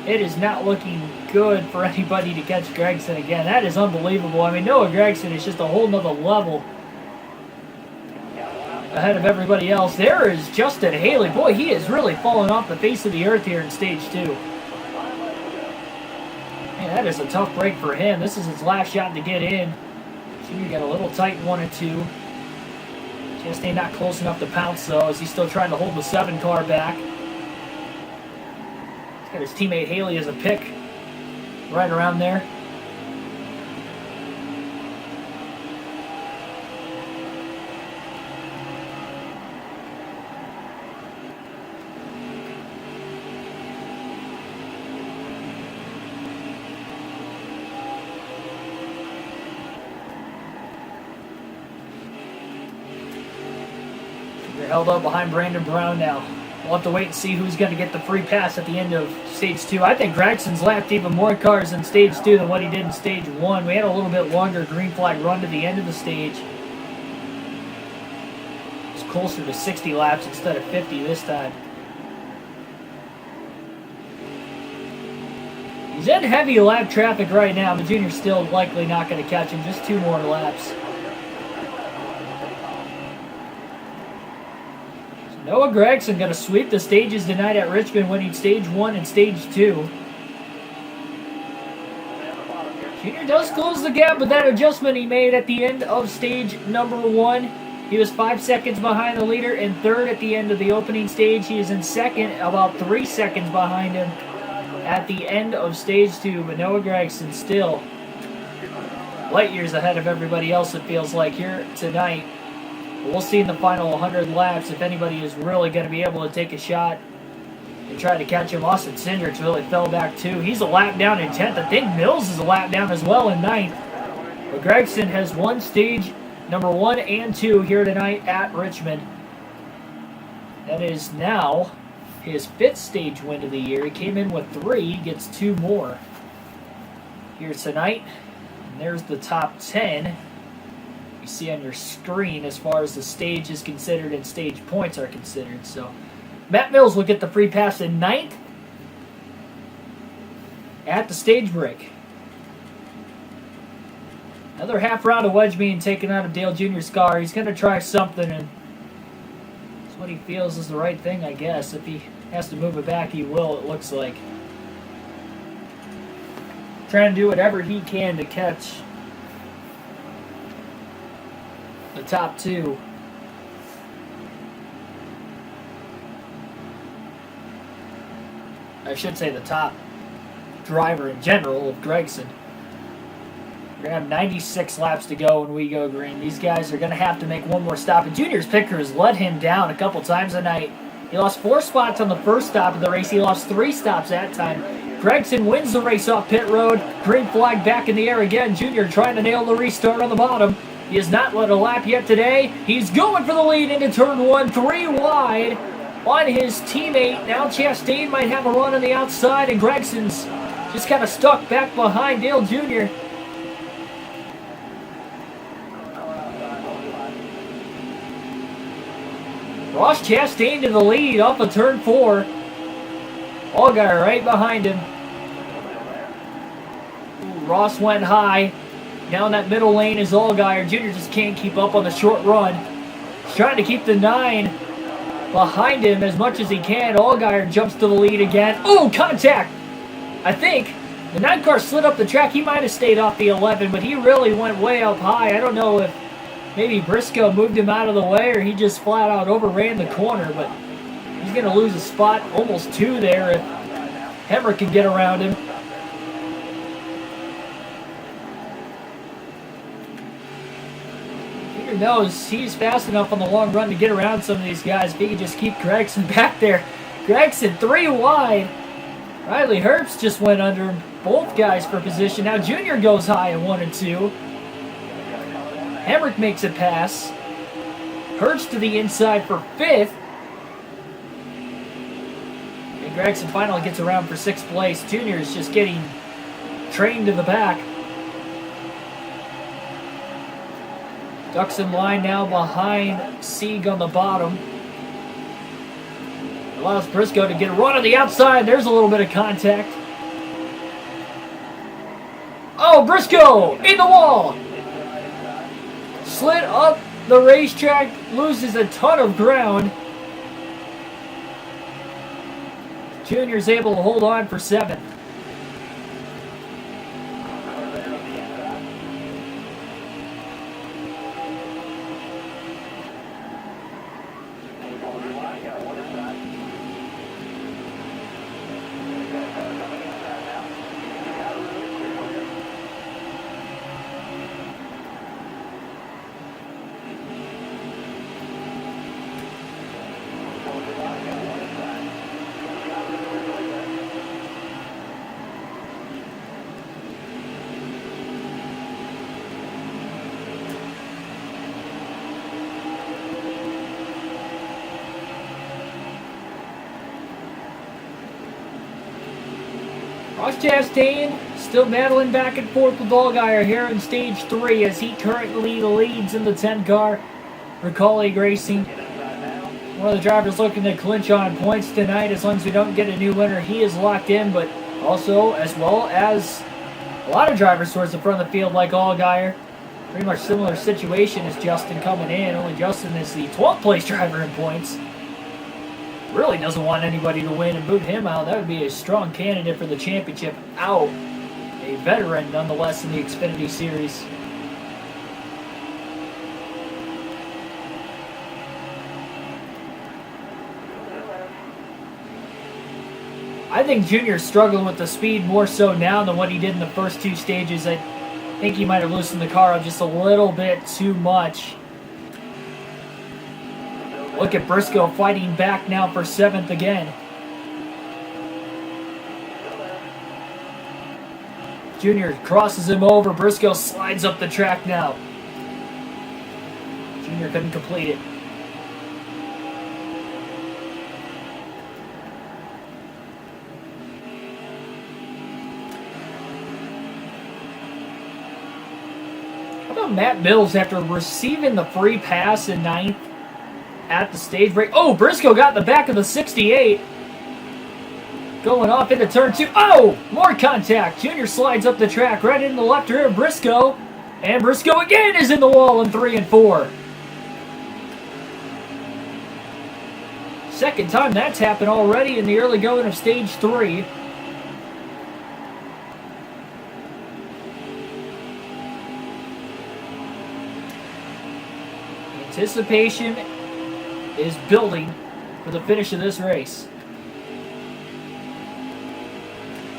It is not looking good for anybody to catch Gragson again. That is unbelievable. I mean, Noah Gragson is just a whole nother level ahead of everybody else. There is Justin Haley. Boy, he is really falling off the face of the earth here in stage 2. Man, that is a tough break for him. This is his last shot to get in. Junior got a little tight in 1 and 2. Chastain not close enough to pounce, though, as he's still trying to hold the 7 car back. Got his teammate Haley as a pick right around there. They're held up behind Brandon Brown now. We'll have to wait and see who's going to get the free pass at the end of stage 2. I think Gragson's lapped even more cars in stage 2 than what he did in stage 1. We had a little bit longer green flag run to the end of the stage. It's closer to 60 laps instead of 50 this time. He's in heavy lap traffic right now, but Junior's still likely not going to catch him. Just 2 more laps. Noah Gragson going to sweep the stages tonight at Richmond, winning stage 1 and stage 2. Junior does close the gap with that adjustment he made at the end of stage number 1. He was 5 seconds behind the leader and third at the end of the opening stage. He is in second, about 3 seconds behind him at the end of stage 2. But Noah Gragson still light years ahead of everybody else, it feels like, here tonight. We'll see in the final 100 laps if anybody is really going to be able to take a shot and try to catch him. Austin Cindric's really fell back too. He's a lap down in 10th. I think Mills is a lap down as well in 9th. But Gragson has won stage number 1 and 2 here tonight at Richmond. That is now his 5th stage win of the year. He came in with 3. He gets 2 more here tonight. And there's the top 10. You see on your screen as far as the stage is considered and stage points are considered. So Matt Mills will get the free pass in 9th at the stage break. Another half round of wedge being taken out of Dale Jr.'s car. He's going to try something, and it's what he feels is the right thing, I guess. If he has to move it back, he will, it looks like. Trying to do whatever he can to catch the top 2. I should say the top driver in general of Gragson. We're going to have 96 laps to go when we go green. These guys are going to have to make one more stop. And Junior's picker has let him down a couple times tonight. He lost 4 spots on the first stop of the race. He lost 3 stops that time. Gragson wins the race off pit road. Green flag back in the air again. Junior trying to nail the restart on the bottom. He has not led a lap yet today. He's going for the lead into turn 1, 3 wide on his teammate. Now Chastain might have a run on the outside, and Gragson's just kind of stuck back behind Dale Jr. Ross Chastain to the lead off of turn 4. Allgaier right behind him. Ooh, Ross went high. Down that middle lane is Allgaier. Junior just can't keep up on the short run. He's trying to keep the 9 behind him as much as he can. Allgaier jumps to the lead again. Oh, contact! I think the 9 car slid up the track. He might have stayed off the 11, but he really went way up high. I don't know if maybe Briscoe moved him out of the way or he just flat out overran the corner, but he's going to lose a spot, almost 2 there if Hemrick can get around him. Junior knows he's fast enough on the long run to get around some of these guys if he can just keep Gregson back there. Gregson 3 wide. Riley Herbst just went under both guys for position. Now Junior goes high at 1 and 2. Hemrick makes a pass. Herbst to the inside for 5th. And Gregson finally gets around for 6th place. Junior is just getting trained to the back. Ducks in line now behind Sieg on the bottom. Allows Briscoe to get a run on the outside. There's a little bit of contact. Oh, Briscoe in the wall. Slid up the racetrack, loses a ton of ground. Junior's able to hold on for 7th. Ross Chastain still battling back and forth with Allgaier here in Stage 3 as he currently leads in the 10 car for Colleague Racing. One of the drivers looking to clinch on points tonight. As long as we don't get a new winner, he is locked in, but also as well as a lot of drivers towards the front of the field like Allgaier. Pretty much similar situation as Justin coming in. Only Justin is the 12th place driver in points. Really doesn't want anybody to win and boot him out. That would be a strong candidate for the championship. Out. A veteran nonetheless in the Xfinity Series. I think Junior's struggling with the speed more so now than what he did in the first 2 stages. I think he might have loosened the car up just a little bit too much. Look at Briscoe fighting back now for 7th again. Junior crosses him over. Briscoe slides up the track now. Junior couldn't complete it. How about Matt Mills after receiving the free pass in 9th? At the stage break. Oh, Briscoe got the back of the 68. Going off into turn 2. Oh, more contact. Junior slides up the track right in the left rear of Briscoe. And Briscoe again is in the wall in 3 and 4. Second time that's happened already in the early going of stage 3. Anticipation is building for the finish of this race.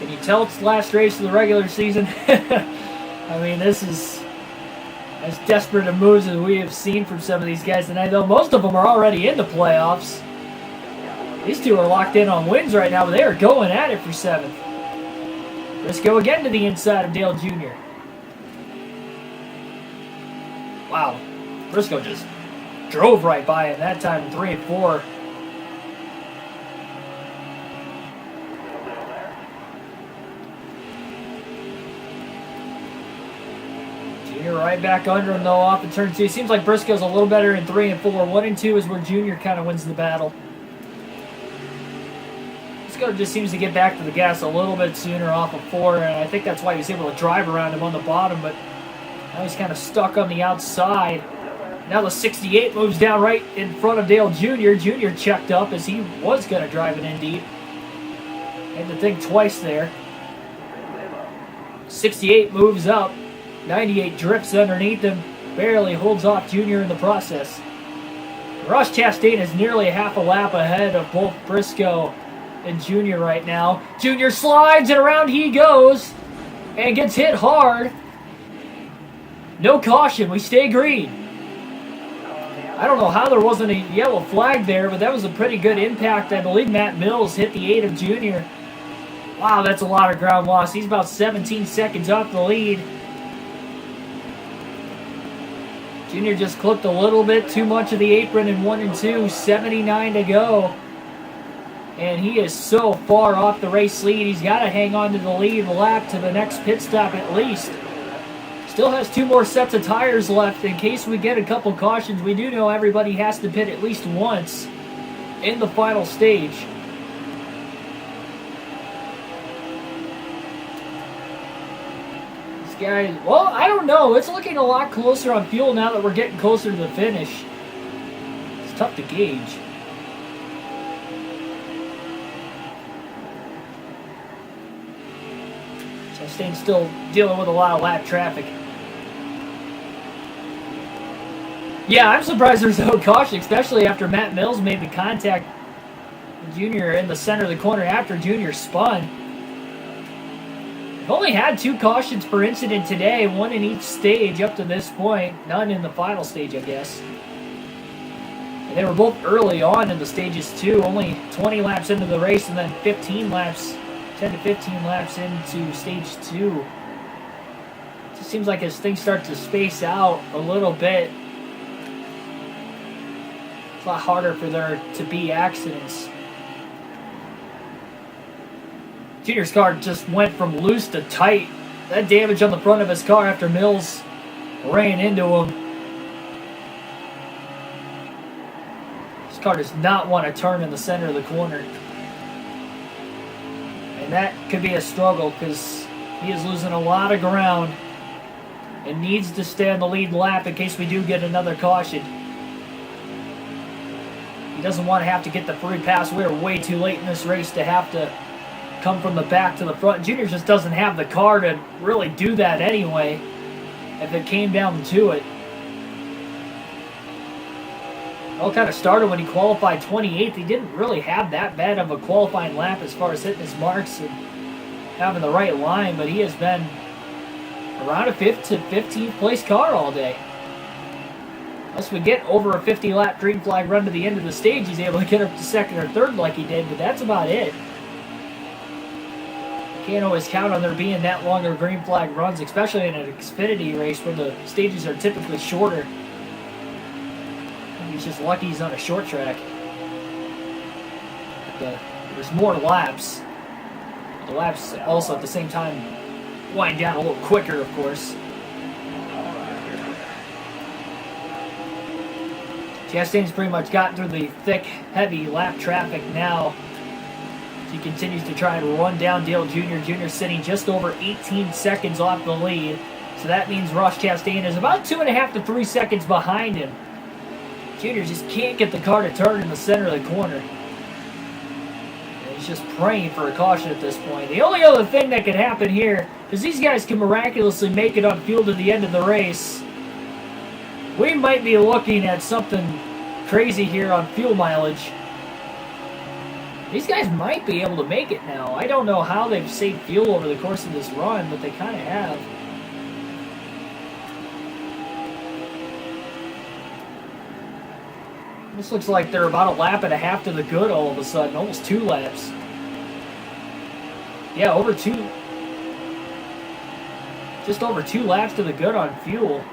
Can you tell it's the last race of the regular season? I mean, this is as desperate a moves as we have seen from some of these guys tonight, though most of them are already in the playoffs. These two are locked in on wins right now, but they are going at it for 7th. Let's go again to the inside of Dale Jr. Wow. Briscoe just drove right by him that time in 3 and 4. Junior right back under him though off in turn 2. Seems like Briscoe's a little better in 3 and 4. 1 and 2 is where Junior kind of wins the battle. Briscoe just seems to get back to the gas a little bit sooner off of 4, and I think that's why he was able to drive around him on the bottom, but now he's kind of stuck on the outside. Now the 68 moves down right in front of Dale Jr. Jr. checked up as he was going to drive it in deep. Had to think twice there. 68 moves up. 98 drifts underneath him. Barely holds off Jr. in the process. Ross Chastain is nearly half a lap ahead of both Briscoe and Jr. right now. Jr. slides and around he goes and gets hit hard. No caution. We stay green. I don't know how there wasn't a yellow flag there, but that was a pretty good impact. I believe Matt Mills hit the 8 of Jr. Wow, that's a lot of ground loss. He's about 17 seconds off the lead. Jr. just clipped a little bit too much of the apron in 1 and 2. 79 to go. And he is so far off the race lead. He's got to hang on to the lead lap to the next pit stop at least. Still has 2 more sets of tires left in case we get a couple cautions. We do know everybody has to pit at least once in the final stage. This guy, well, I don't know. It's looking a lot closer on fuel now that we're getting closer to the finish. It's tough to gauge. Chastain's still dealing with a lot of lap traffic. Yeah, I'm surprised there's no caution, especially after Matt Mills made the contact with Jr. in the center of the corner after Jr. spun. We've only had 2 cautions per incident today, 1 in each stage up to this point. None in the final stage, I guess. And they were both early on in the stages too, only 20 laps into the race and then 15 laps, 10 to 15 laps into stage 2. It just seems like as things start to space out a little bit, it's a lot harder for there to be accidents. Junior's car just went from loose to tight. That damage on the front of his car after Mills ran into him. His car does not want to turn in the center of the corner. And that could be a struggle because he is losing a lot of ground and needs to stay on the lead lap in case we do get another caution. He doesn't want to have to get the free pass. We're way too late in this race to have to come from the back to the front. Junior just doesn't have the car to really do that anyway if it came down to it. All kind of started when he qualified 28th. He didn't really have that bad of a qualifying lap as far as hitting his marks and having the right line, but he has been around a 5th to 15th place car all day. Unless we get over a 50-lap green flag run to the end of the stage, he's able to get up to 2nd or 3rd like he did, but that's about it. Can't always count on there being that longer green flag runs, especially in an Xfinity race where the stages are typically shorter. He's just lucky he's on a short track. There's more laps. The laps also at the same time wind down a little quicker, of course. Chastain's pretty much gotten through the thick, heavy lap traffic now. He continues to try and run down Dale Jr. Jr. sitting just over 18 seconds off the lead. So that means Ross Chastain is about 2.5 to 3 seconds behind him. Jr. just can't get the car to turn in the center of the corner. And he's just praying for a caution at this point. The only other thing that could happen here is these guys can miraculously make it on fuel to the end of the race. We might be looking at something crazy here on fuel mileage. These guys might be able to make it now. I don't know how they've saved fuel over the course of this run, but they kind of have. This looks like they're about a lap and a half to the good all of a sudden. Almost 2 laps. Yeah, over 2. Just over 2 laps to the good on fuel.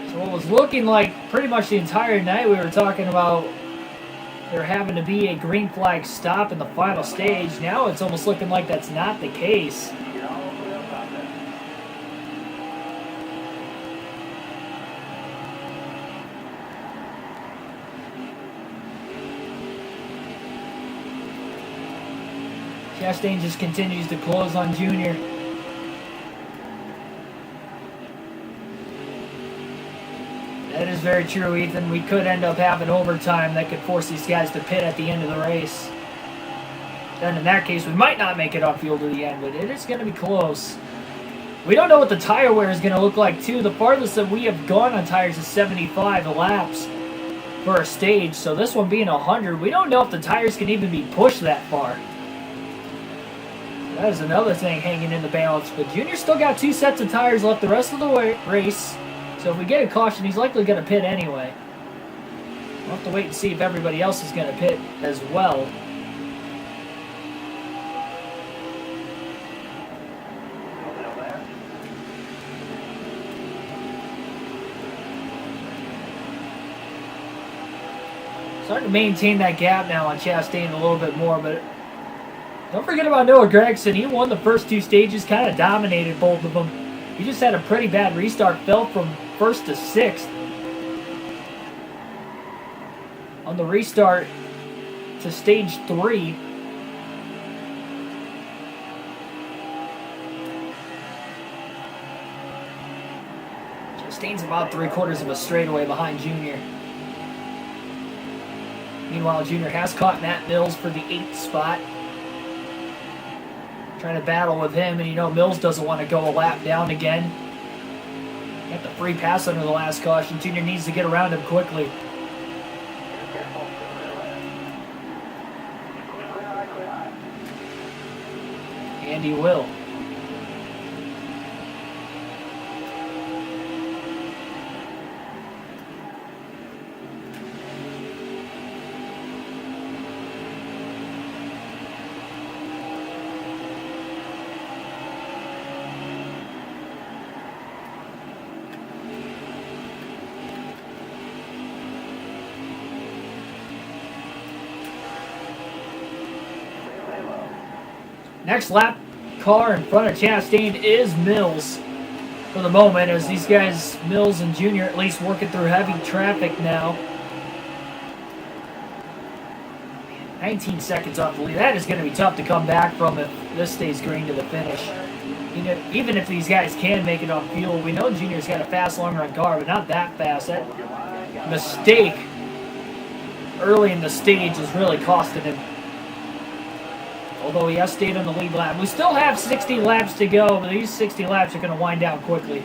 So what was looking like pretty much the entire night we were talking about there having to be a green flag stop in the final stage. Now it's almost looking like that's not the case. Chastain just continues to close on Junior. That is very true, Ethan. We could end up having overtime that could force these guys to pit at the end of the race. Then in that case, we might not make it on field to the end, but it is going to be close. We don't know what the tire wear is going to look like, too. The farthest that we have gone on tires is 75 laps for a stage. So this one being 100, we don't know if the tires can even be pushed that far. That is another thing hanging in the balance. But Junior still got 2 sets of tires left the rest of the race. So if we get a caution, he's likely going to pit anyway. We'll have to wait and see if everybody else is going to pit as well. Starting to maintain that gap now on Chastain a little bit more, but don't forget about Noah Gragson. He won the first 2 stages, kind of dominated both of them. He just had a pretty bad restart, fell from 1st to 6th. On the restart to stage 3. Chastain's about 3/4 of a straightaway behind Junior. Meanwhile, Junior has caught Matt Mills for the 8th spot. Trying to battle with him, and you know Mills doesn't want to go a lap down again. Got the free pass under the last caution. Junior needs to get around him quickly. And he will. Next lap car in front of Chastain is Mills for the moment, as these guys, Mills and Junior, at least working through heavy traffic now. 19 seconds off the lead. That is going to be tough to come back from if this stays green to the finish. Even if these guys can make it on fuel, we know Junior's got a fast long run car, but not that fast. That mistake early in the stage is really costing him. Although he has stayed on the lead lap. We still have 60 laps to go, but these 60 laps are going to wind down quickly.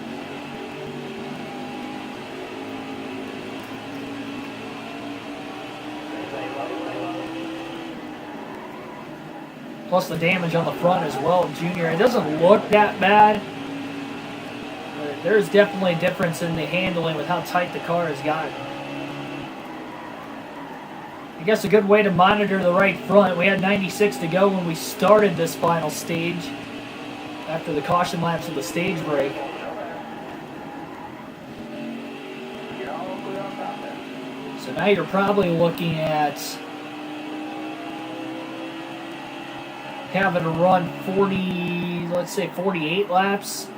Plus the damage on the front as well, Junior. It doesn't look that bad, but there's definitely a difference in the handling with how tight the car has gotten. I guess a good way to monitor the right front. We had 96 to go when we started this final stage after the caution laps of the stage break. So now you're probably looking at having to run 40, let's say 48 laps.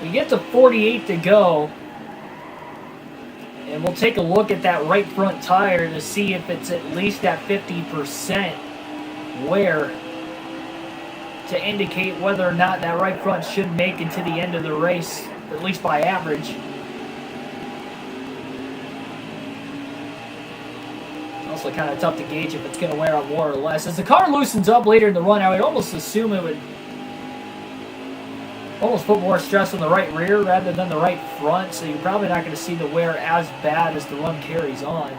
We get to 48 to go, and we'll take a look at that right front tire to see if it's at least at 50% wear to indicate whether or not that right front should make it to the end of the race, at least by average. It's also kind of tough to gauge if it's going to wear out more or less. As the car loosens up later in the run, I would almost assume it would almost put more stress on the right rear rather than the right front, so you're probably not going to see the wear as bad as the run carries on.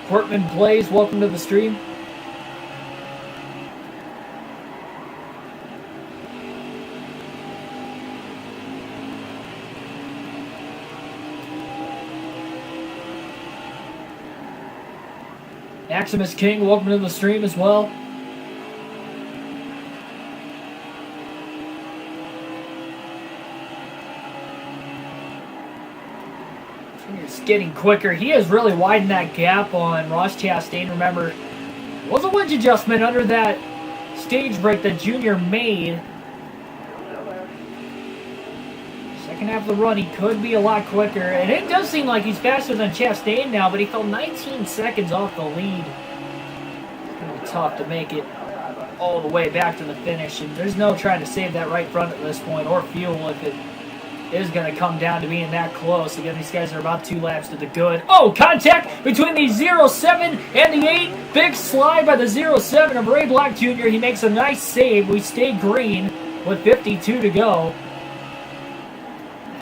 Portman Plays, welcome to the stream. Maximus King, welcome to the stream as well. It's getting quicker. He has really widened that gap on Ross Chastain. Remember, it was a wedge adjustment under that stage break that Junior made. Second half of the run, he could be a lot quicker. And it does seem like he's faster than Chastain now, but he fell 19 seconds off the lead. It's going to be tough to make it all the way back to the finish. And there's no trying to save that right front at this point, or fuel if it is going to come down to being that close. Again, these guys are about 2 laps to the good. Oh, contact between the 07 and the 8. Big slide by the 07 of Ray Black Jr. He makes a nice save. We stay green with 52 to go.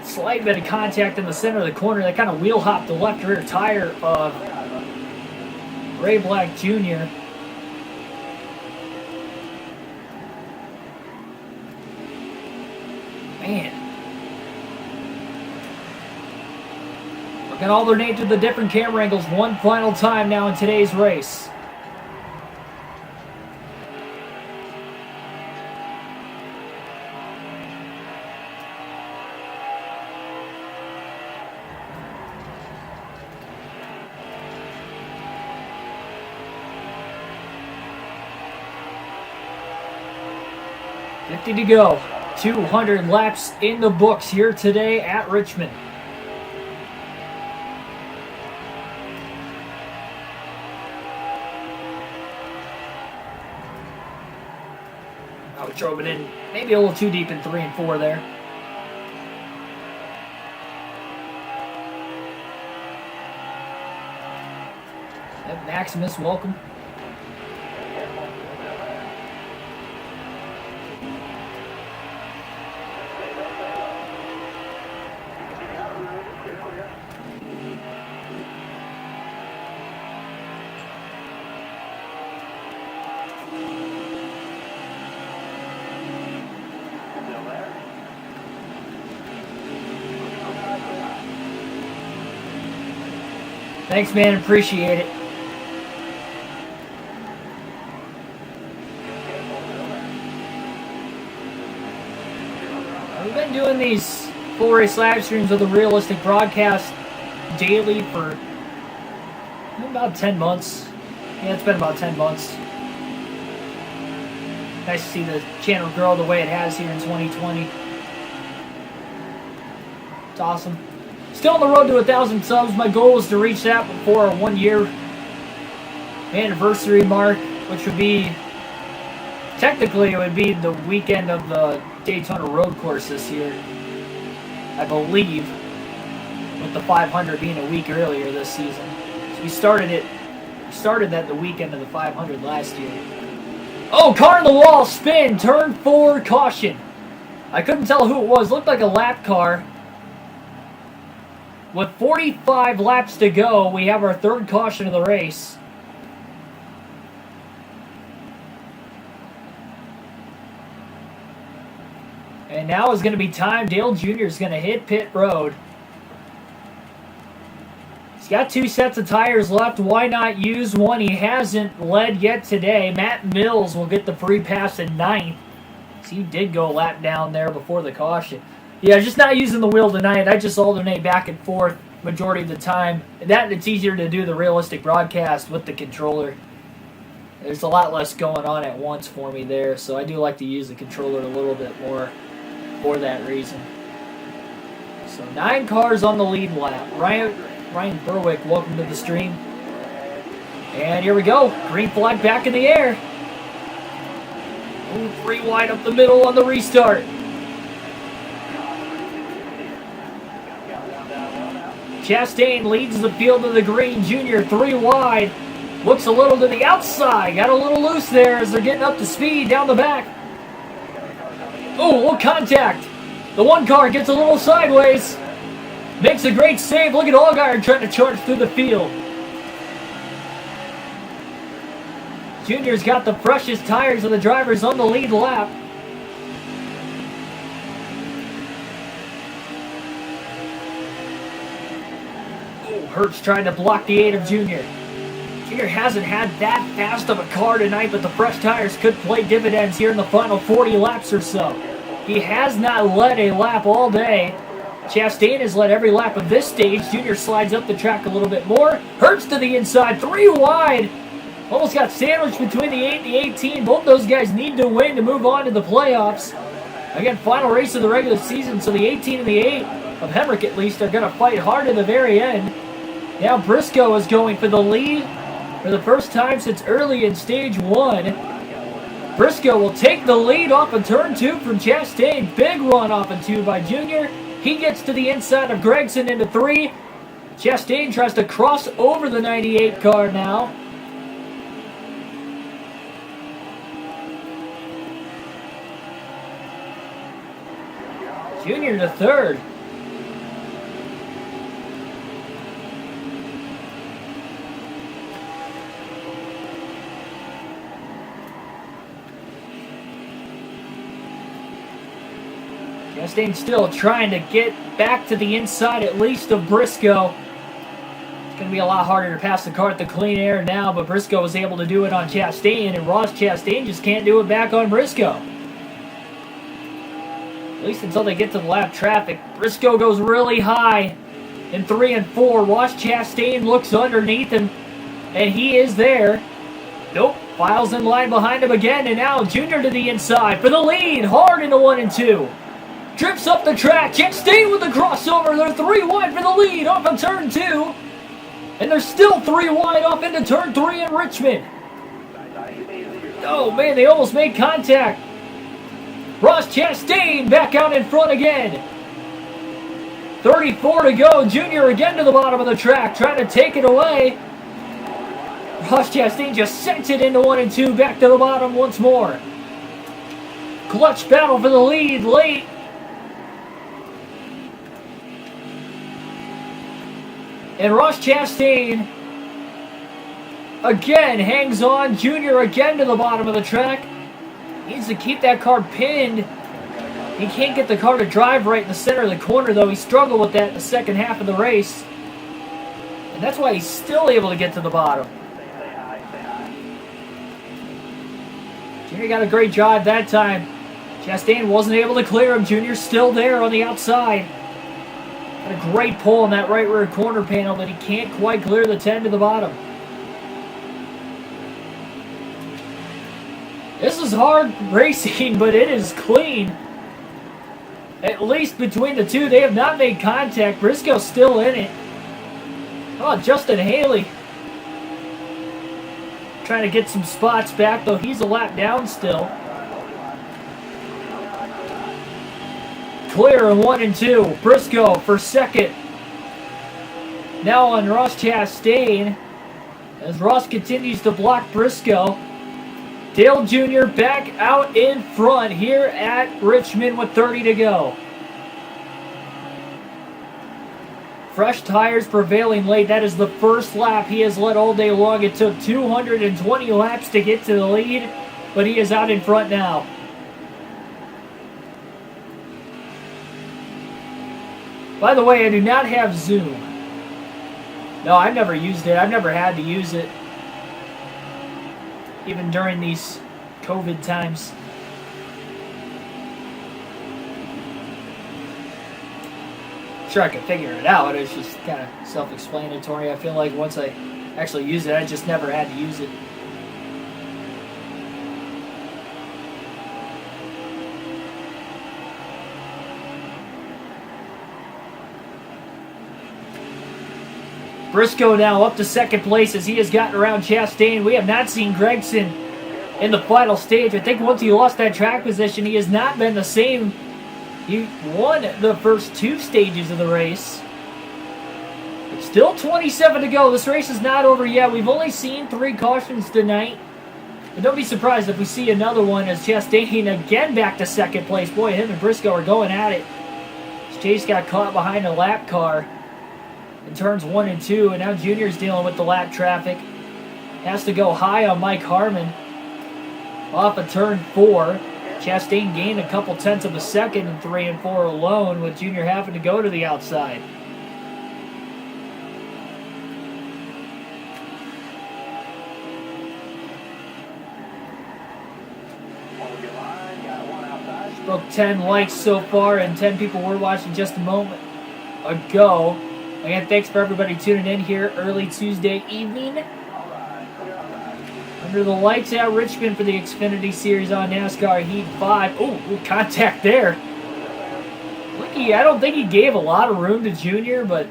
Slight bit of contact in the center of the corner. That kind of wheel hopped the left rear tire of Ray Black Jr. Man. We're going to alternate to the different camera angles one final time now in today's race. To go. 200 laps in the books here today at Richmond. I drove it in maybe a little too deep in 3 and 4 there. Yep, Maximus, welcome. Thanks, man. Appreciate it. We've been doing these full race live streams of the realistic broadcast daily for about 10 months. Yeah, it's been about 10 months. Nice to see the channel grow the way it has here in 2020. It's awesome. Still on the road to 1,000 subs. My goal is to reach that before our 1 year anniversary mark, which would be, technically it would be the weekend of the Daytona road course this year, I believe, with the 500 being a week earlier this season. So we started that the weekend of the 500 last year. Oh, car in the wall, spin, turn 4, caution. I couldn't tell who it was. Looked like a lap car. With 45 laps to go, we have our 3rd caution of the race. And now is going to be time. Dale Jr. is going to hit pit road. He's got 2 sets of tires left. Why not use one? He hasn't led yet today. Matt Mills will get the free pass in 9th. So he did go a lap down there before the caution. Yeah, just not using the wheel tonight. I just alternate back and forth majority of the time. That it's easier to do the realistic broadcast with the controller. There's a lot less going on at once for me there, so I do like to use the controller a little bit more for that reason. So 9 cars on the lead lap. Ryan Berwick, welcome to the stream. And here we go. Green flag back in the air. Ooh, 3 wide up the middle on the restart. Chastain leads the field to the green. Junior 3 wide. Looks a little to the outside. Got a little loose there as they're getting up to speed down the back. Oh, a little contact. The 1 car gets a little sideways. Makes a great save. Look at Allgaier trying to charge through the field. Junior's got the freshest tires of the drivers on the lead lap. Hertz trying to block the 8 of Junior. Junior hasn't had that fast of a car tonight, but the fresh tires could play dividends here in the final 40 laps or so. He has not led a lap all day. Chastain has led every lap of this stage. Junior slides up the track a little bit more. Hertz to the inside, 3 wide. Almost got sandwiched between the 8 and the 18. Both those guys need to win to move on to the playoffs. Again, final race of the regular season, so the 18 and the 8 of Hemrick at least are going to fight hard to the very end. Now Briscoe is going for the lead for the first time since early in stage 1. Briscoe will take the lead off of turn 2 from Chastain. Big run off of 2 by Junior. He gets to the inside of Gregson into 3. Chastain tries to cross over the 98 car now. Junior to 3rd. Chastain still trying to get back to the inside at least of Briscoe. It's going to be a lot harder to pass the car at the clean air now, but Briscoe was able to do it on Chastain, and Ross Chastain just can't do it back on Briscoe. At least until they get to the lap traffic. Briscoe goes really high in 3 and 4. Ross Chastain looks underneath him, and he is there. Nope, files in line behind him again, and now Junior to the inside for the lead. Hard into 1 and 2. Drips up the track. Chastain with the crossover. They're 3 wide for the lead off of turn 2. And they're still 3 wide off into turn 3 in Richmond. Oh man, they almost made contact. Ross Chastain back out in front again. 34 to go. Junior again to the bottom of the track, trying to take it away. Ross Chastain just sent it into 1 and 2, back to the bottom once more. Clutch battle for the lead late. And Ross Chastain again hangs on. Junior again to the bottom of the track. Needs to keep that car pinned. He can't get the car to drive right in the center of the corner, though. He struggled with that in the second half of the race. And that's why he's still able to get to the bottom. Junior got a great drive that time. Chastain wasn't able to clear him. Junior's still there on the outside. Had a great pull on that right rear corner panel, but he can't quite clear the 10 to the bottom. This is hard racing, but it is clean. At least between the two, they have not made contact. Briscoe's still in it. Oh, Justin Haley trying to get some spots back, though he's a lap down still. Clear in 1 and 2. Briscoe for second. Now on Ross Chastain, as Ross continues to block Briscoe. Dale Jr. back out in front here at Richmond with 30 to go. Fresh tires prevailing late. That is the first lap he has led all day long. It took 220 laps to get to the lead, but he is out in front now. By the way, I do not have Zoom. No, I've never used it. I've never had to use it. Even during these COVID times. Sure, I could figure it out. It's just kind of self-explanatory. I feel like once I actually use it, I just never had to use it. Briscoe now up to second place as he has gotten around Chastain. We have not seen Gregson in the final stage. I think once he lost that track position, he has not been the same. He won the first 2 stages of the race. It's still 27 to go. This race is not over yet. We've only seen 3 cautions tonight. But don't be surprised if we see another one as Chastain again back to second place. Boy, him and Briscoe are going at it. Chase got caught behind a lap car in turns 1 and 2, and now Junior's dealing with the lap traffic. Has to go high on Mike Harmon. Off of turn 4. Chastain gained a couple tenths of a second in 3 and 4 alone, with Junior having to go to the outside. Broke 10 likes so far, and 10 people were watching just a moment ago. Again, thanks for everybody tuning in here early Tuesday evening. Under the lights at Richmond for the Xfinity Series on NASCAR Heat 5. Oh, contact there. I don't think he gave a lot of room to Junior, but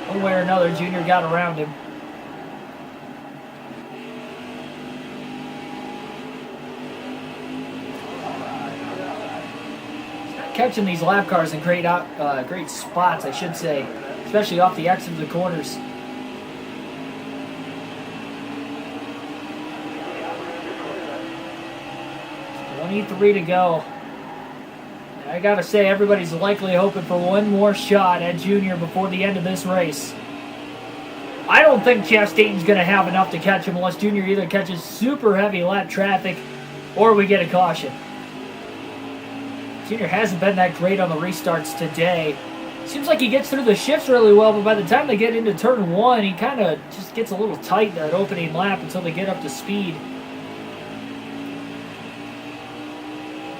one way or another, Junior got around him. Catching these lap cars in great spots, I should say, especially off the X of the corners. .23 to go. And I gotta say, everybody's likely hoping for one more shot at Junior before the end of this race. I don't think Chastain's gonna have enough to catch him unless Junior either catches super heavy lap traffic or we get a caution. Junior hasn't been that great on the restarts today. Seems like he gets through the shifts really well, but by the time they get into turn 1, he kind of just gets a little tight in that opening lap until they get up to speed.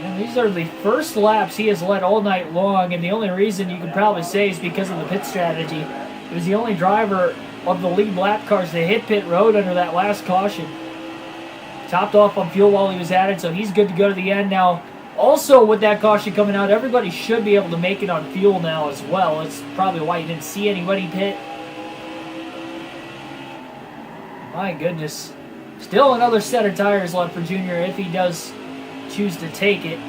And these are the first laps he has led all night long, and the only reason you can probably say is because of the pit strategy. He was the only driver of the lead lap cars to hit pit road under that last caution. Topped off on fuel while he was at it, so he's good to go to the end now. Also, with that caution coming out, everybody should be able to make it on fuel now as well. It's probably why you didn't see anybody pit. My goodness. Still another set of tires left for Junior if he does choose to take it.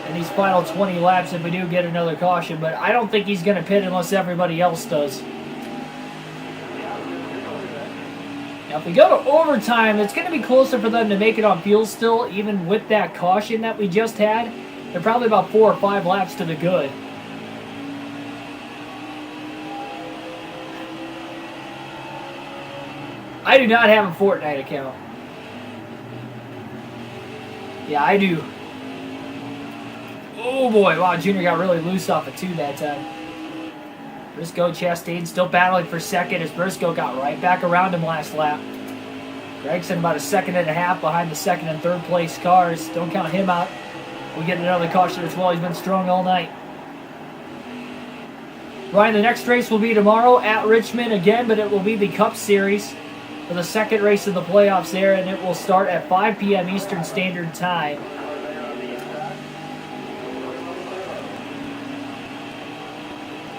And these final 20 laps if we do get another caution, but I don't think he's going to pit unless everybody else does. Now, if we go to overtime, it's going to be closer for them to make it on fuel still, even with that caution that we just had. They're probably about 4 or 5 laps to the good. I do not have a Fortnite account. Yeah, I do. Oh boy, wow, Junior got really loose off of 2 that time. Briscoe, Chastain still battling for second as Briscoe got right back around him last lap. Gregson about a second and a half behind the second and third place cars. Don't count him out. We get another caution as well. He's been strong all night. Ryan, the next race will be tomorrow at Richmond again, but it will be the Cup Series for the second race of the playoffs there, and it will start at 5 p.m. Eastern Standard Time.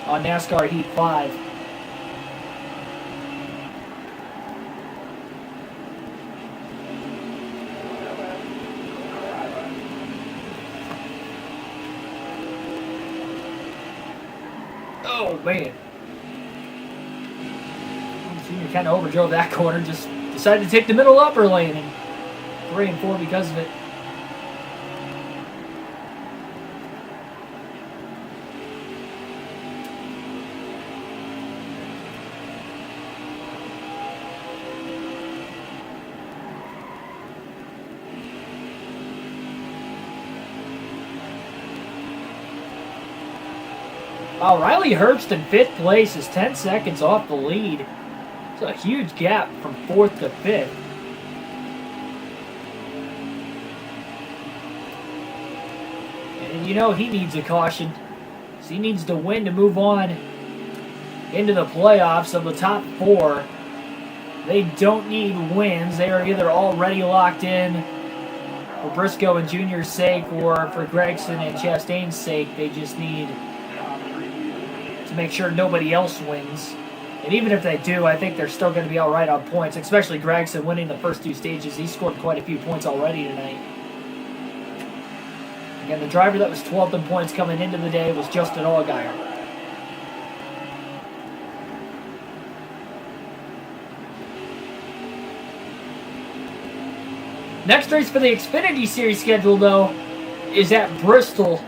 On NASCAR Heat 5. Oh, man. Junior kind of overdrove that corner. Just decided to take the middle upper lane and 3 and 4 because of it. Wow, Riley Herbst in 5th place is 10 seconds off the lead. It's a huge gap from 4th to 5th. And you know he needs a caution. So he needs to win to move on into the playoffs of the top 4. They don't need wins. They are either already locked in for Briscoe and Junior's sake or for Gregson and Chastain's sake. They just need to make sure nobody else wins. And even if they do, I think they're still going to be all right on points, especially Gregson winning the first 2 stages. He scored quite a few points already tonight. Again, the driver that was 12th in points coming into the day was Justin Allgaier. Next race for the Xfinity Series schedule, though, is at Bristol.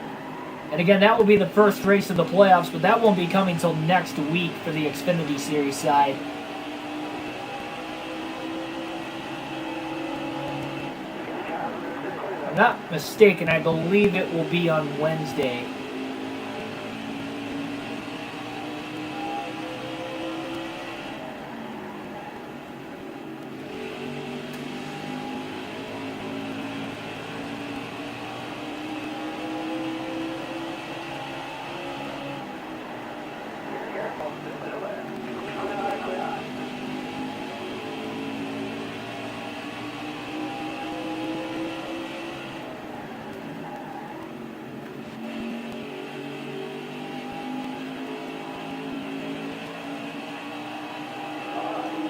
And again, that will be the first race of the playoffs, but that won't be coming until next week for the Xfinity Series side. If I'm not mistaken, I believe it will be on Wednesday.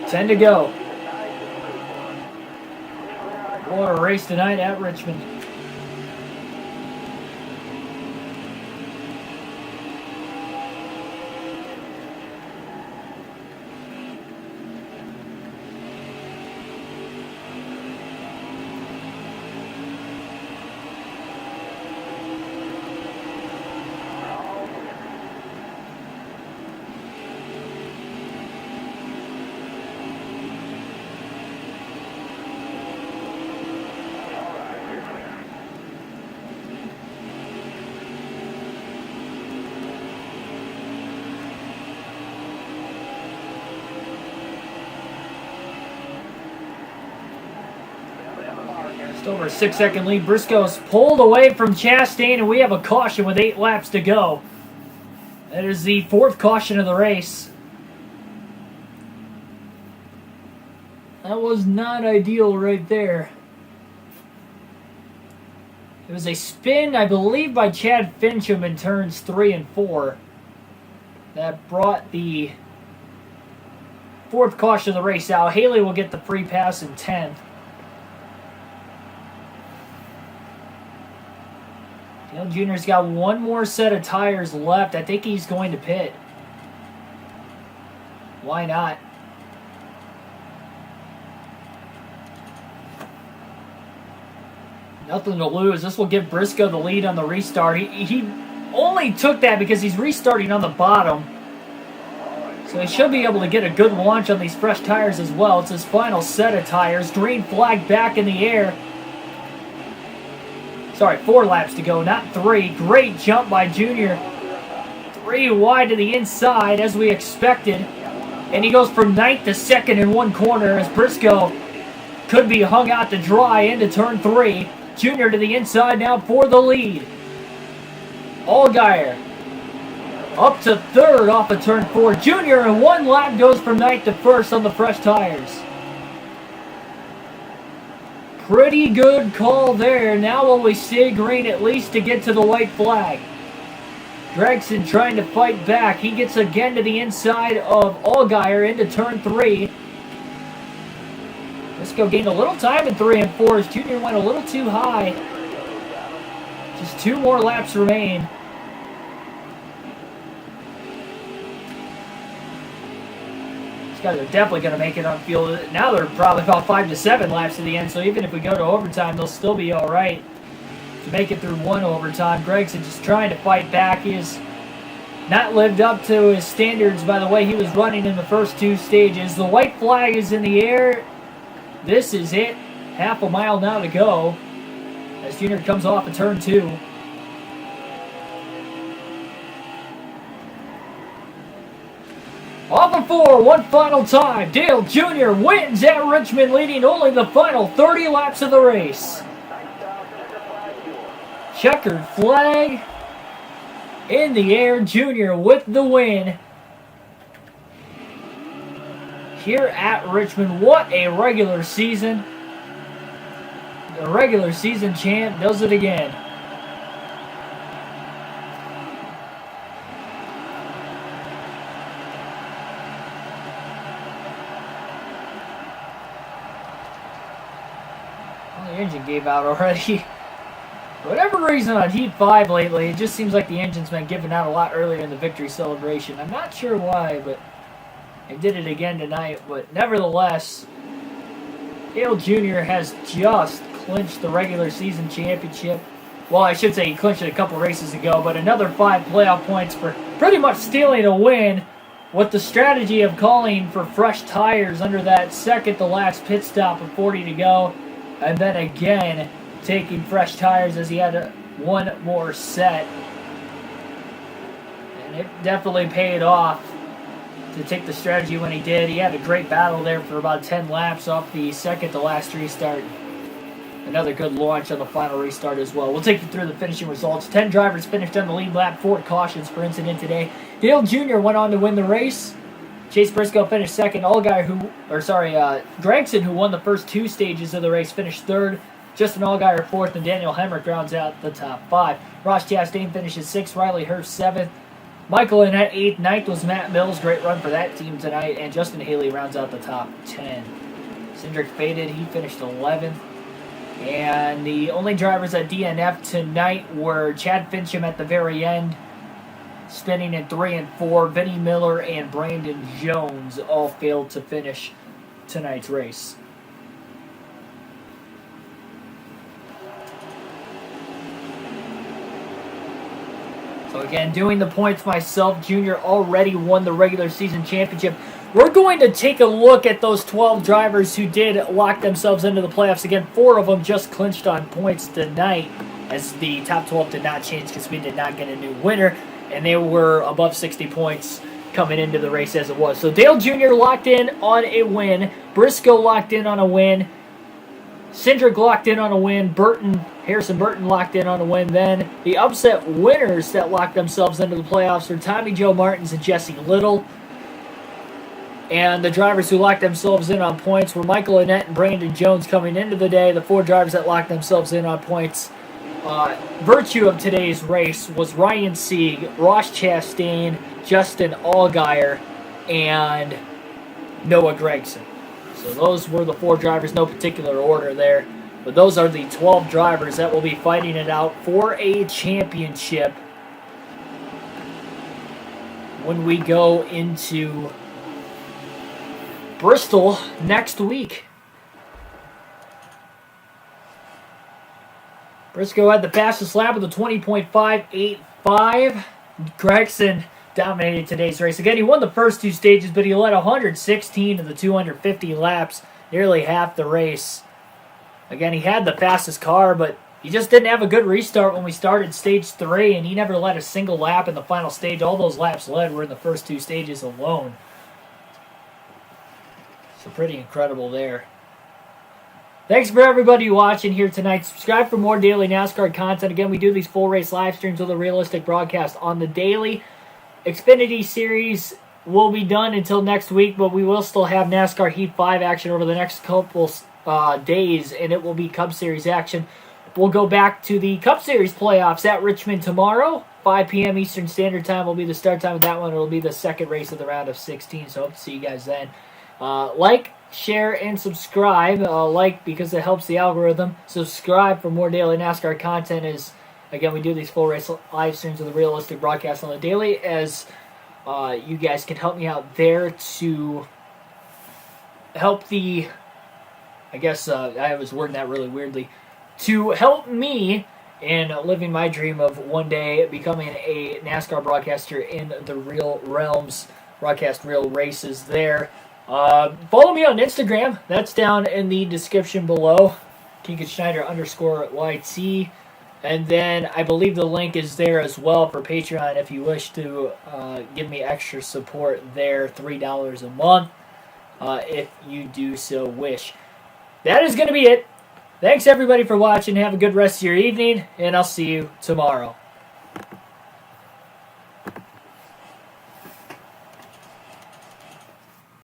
10 to go. What a race tonight at Richmond. Over a 6-second lead. Briscoe's pulled away from Chastain, and we have a caution with 8 laps to go. That is the 4th caution of the race. That was not ideal right there. It was a spin, I believe, by Chad Fincham in turns 3 and 4. That brought the 4th caution of the race out. Haley will get the free pass in 10th. Dale Jr.'s got one more set of tires left. I think he's going to pit. Why not? Nothing to lose. This will give Briscoe the lead on the restart. He only took that because he's restarting on the bottom. So he should be able to get a good launch on these fresh tires as well. It's his final set of tires. Green flag back in the air. Sorry, 4 laps to go, not 3. Great jump by Junior. 3 wide to the inside, as we expected. And he goes from 9th to 2nd in one corner, as Briscoe could be hung out to dry into turn 3. Junior to the inside now for the lead. Allgaier up to 3rd off of turn 4. Junior in 1 lap goes from 9th to 1st on the fresh tires. Pretty good call there. Now will we stay green at least to get to the white flag. Gregson trying to fight back. He gets again to the inside of Allgaier into turn 3. Briscoe gained a little time in 3 and 4 as Junior went a little too high. Just 2 more laps remain. Guys are definitely going to make it on field. Now they're probably about 5 to 7 laps to the end, so even if we go to overtime, they'll still be all right to make it through 1 overtime. Gregson just trying to fight back. He has not lived up to his standards by the way he was running in the first 2 stages. The white flag is in the air. This is it. Half a mile now to go as Junior comes off of turn 2. Off of 4, one final time. Dale Jr. wins at Richmond, leading only the final 30 laps of the race. Checkered flag in the air. Jr. with the win here at Richmond. What a regular season. The regular season champ does it again. Engine gave out already. For whatever reason on Heat 5 lately, it just seems like the engine's been giving out a lot earlier in the victory celebration. I'm not sure why, but I did it again tonight. But nevertheless, Dale Jr. has just clinched the regular season championship. Well, I should say he clinched it a couple races ago, but another 5 playoff points for pretty much stealing a win with the strategy of calling for fresh tires under that second to last pit stop with 40 to go. And then again, taking fresh tires as he had one more set. And it definitely paid off to take the strategy when he did. He had a great battle there for about 10 laps off the second to last restart. Another good launch on the final restart as well. We'll take you through the finishing results. 10 drivers finished on the lead lap. 4 cautions for incident today. Dale Jr. went on to win the race. Chase Briscoe finished second. Gregson, who won the first 2 stages of the race, finished 3rd. Justin Allgaier 4th, and Daniel Hemrick rounds out the top 5. Ross Chastain finishes 6th. Riley Hurst 7th. Michael in at 8th. 9th was Matt Mills. Great run for that team tonight. And Justin Haley rounds out the top 10. Cindric faded. He finished 11th. And the only drivers at DNF tonight were Chad Fincham at the very end, spinning in 3 and 4. Vinnie Miller and Brandon Jones all failed to finish tonight's race. So again, doing the points myself, Junior already won the regular season championship. We're going to take a look at those 12 drivers who did lock themselves into the playoffs. Again, 4 of them just clinched on points tonight, as the top 12 did not change because we did not get a new winner, and they were above 60 points coming into the race as it was. So Dale Jr. locked in on a win. Briscoe locked in on a win. Cindric locked in on a win. Harrison Burton locked in on a win. Then the upset winners that locked themselves into the playoffs were Tommy Joe Martins and Jesse Little. And the drivers who locked themselves in on points were Michael Annett and Brandon Jones coming into the day. The 4 drivers that locked themselves in on points. Virtue of today's race was Ryan Sieg, Ross Chastain, Justin Allgaier, and Noah Gragson. So those were the 4 drivers, no particular order there. But those are the 12 drivers that will be fighting it out for a championship when we go into Bristol next week. Briscoe had the fastest lap with a 20.585. Gragson dominated today's race. Again, he won the first 2 stages, but he led 116 of the 250 laps, nearly half the race. Again, he had the fastest car, but he just didn't have a good restart when we started stage 3, and he never led a single lap in the final stage. All those laps led were in the first 2 stages alone. So pretty incredible there. Thanks for everybody watching here tonight. Subscribe for more daily NASCAR content. Again, we do these full race live streams with a realistic broadcast on the daily. Xfinity series will be done until next week, but we will still have NASCAR Heat 5 action over the next couple days, and it will be Cup Series action. We'll go back to the Cup Series playoffs at Richmond tomorrow. 5 p.m. Eastern Standard Time will be the start time of that one. It will be the second race of the round of 16, so hope to see you guys then. Like, share, and subscribe. Like because it helps the algorithm. Subscribe for more daily NASCAR content. As again, we do these full race live streams with a realistic broadcast on the daily. As you guys can help me out there to help the. I guess I was wording that really weirdly. To help me in living my dream of one day becoming a NASCAR broadcaster in the real realms, broadcast real races there. Follow me on Instagram. That's down in the description below. KeeganSchneider_YT. And then I believe the link is there as well for Patreon if you wish to give me extra support there. $3 a month if you do so wish. That is going to be it. Thanks everybody for watching. Have a good rest of your evening, and I'll see you tomorrow.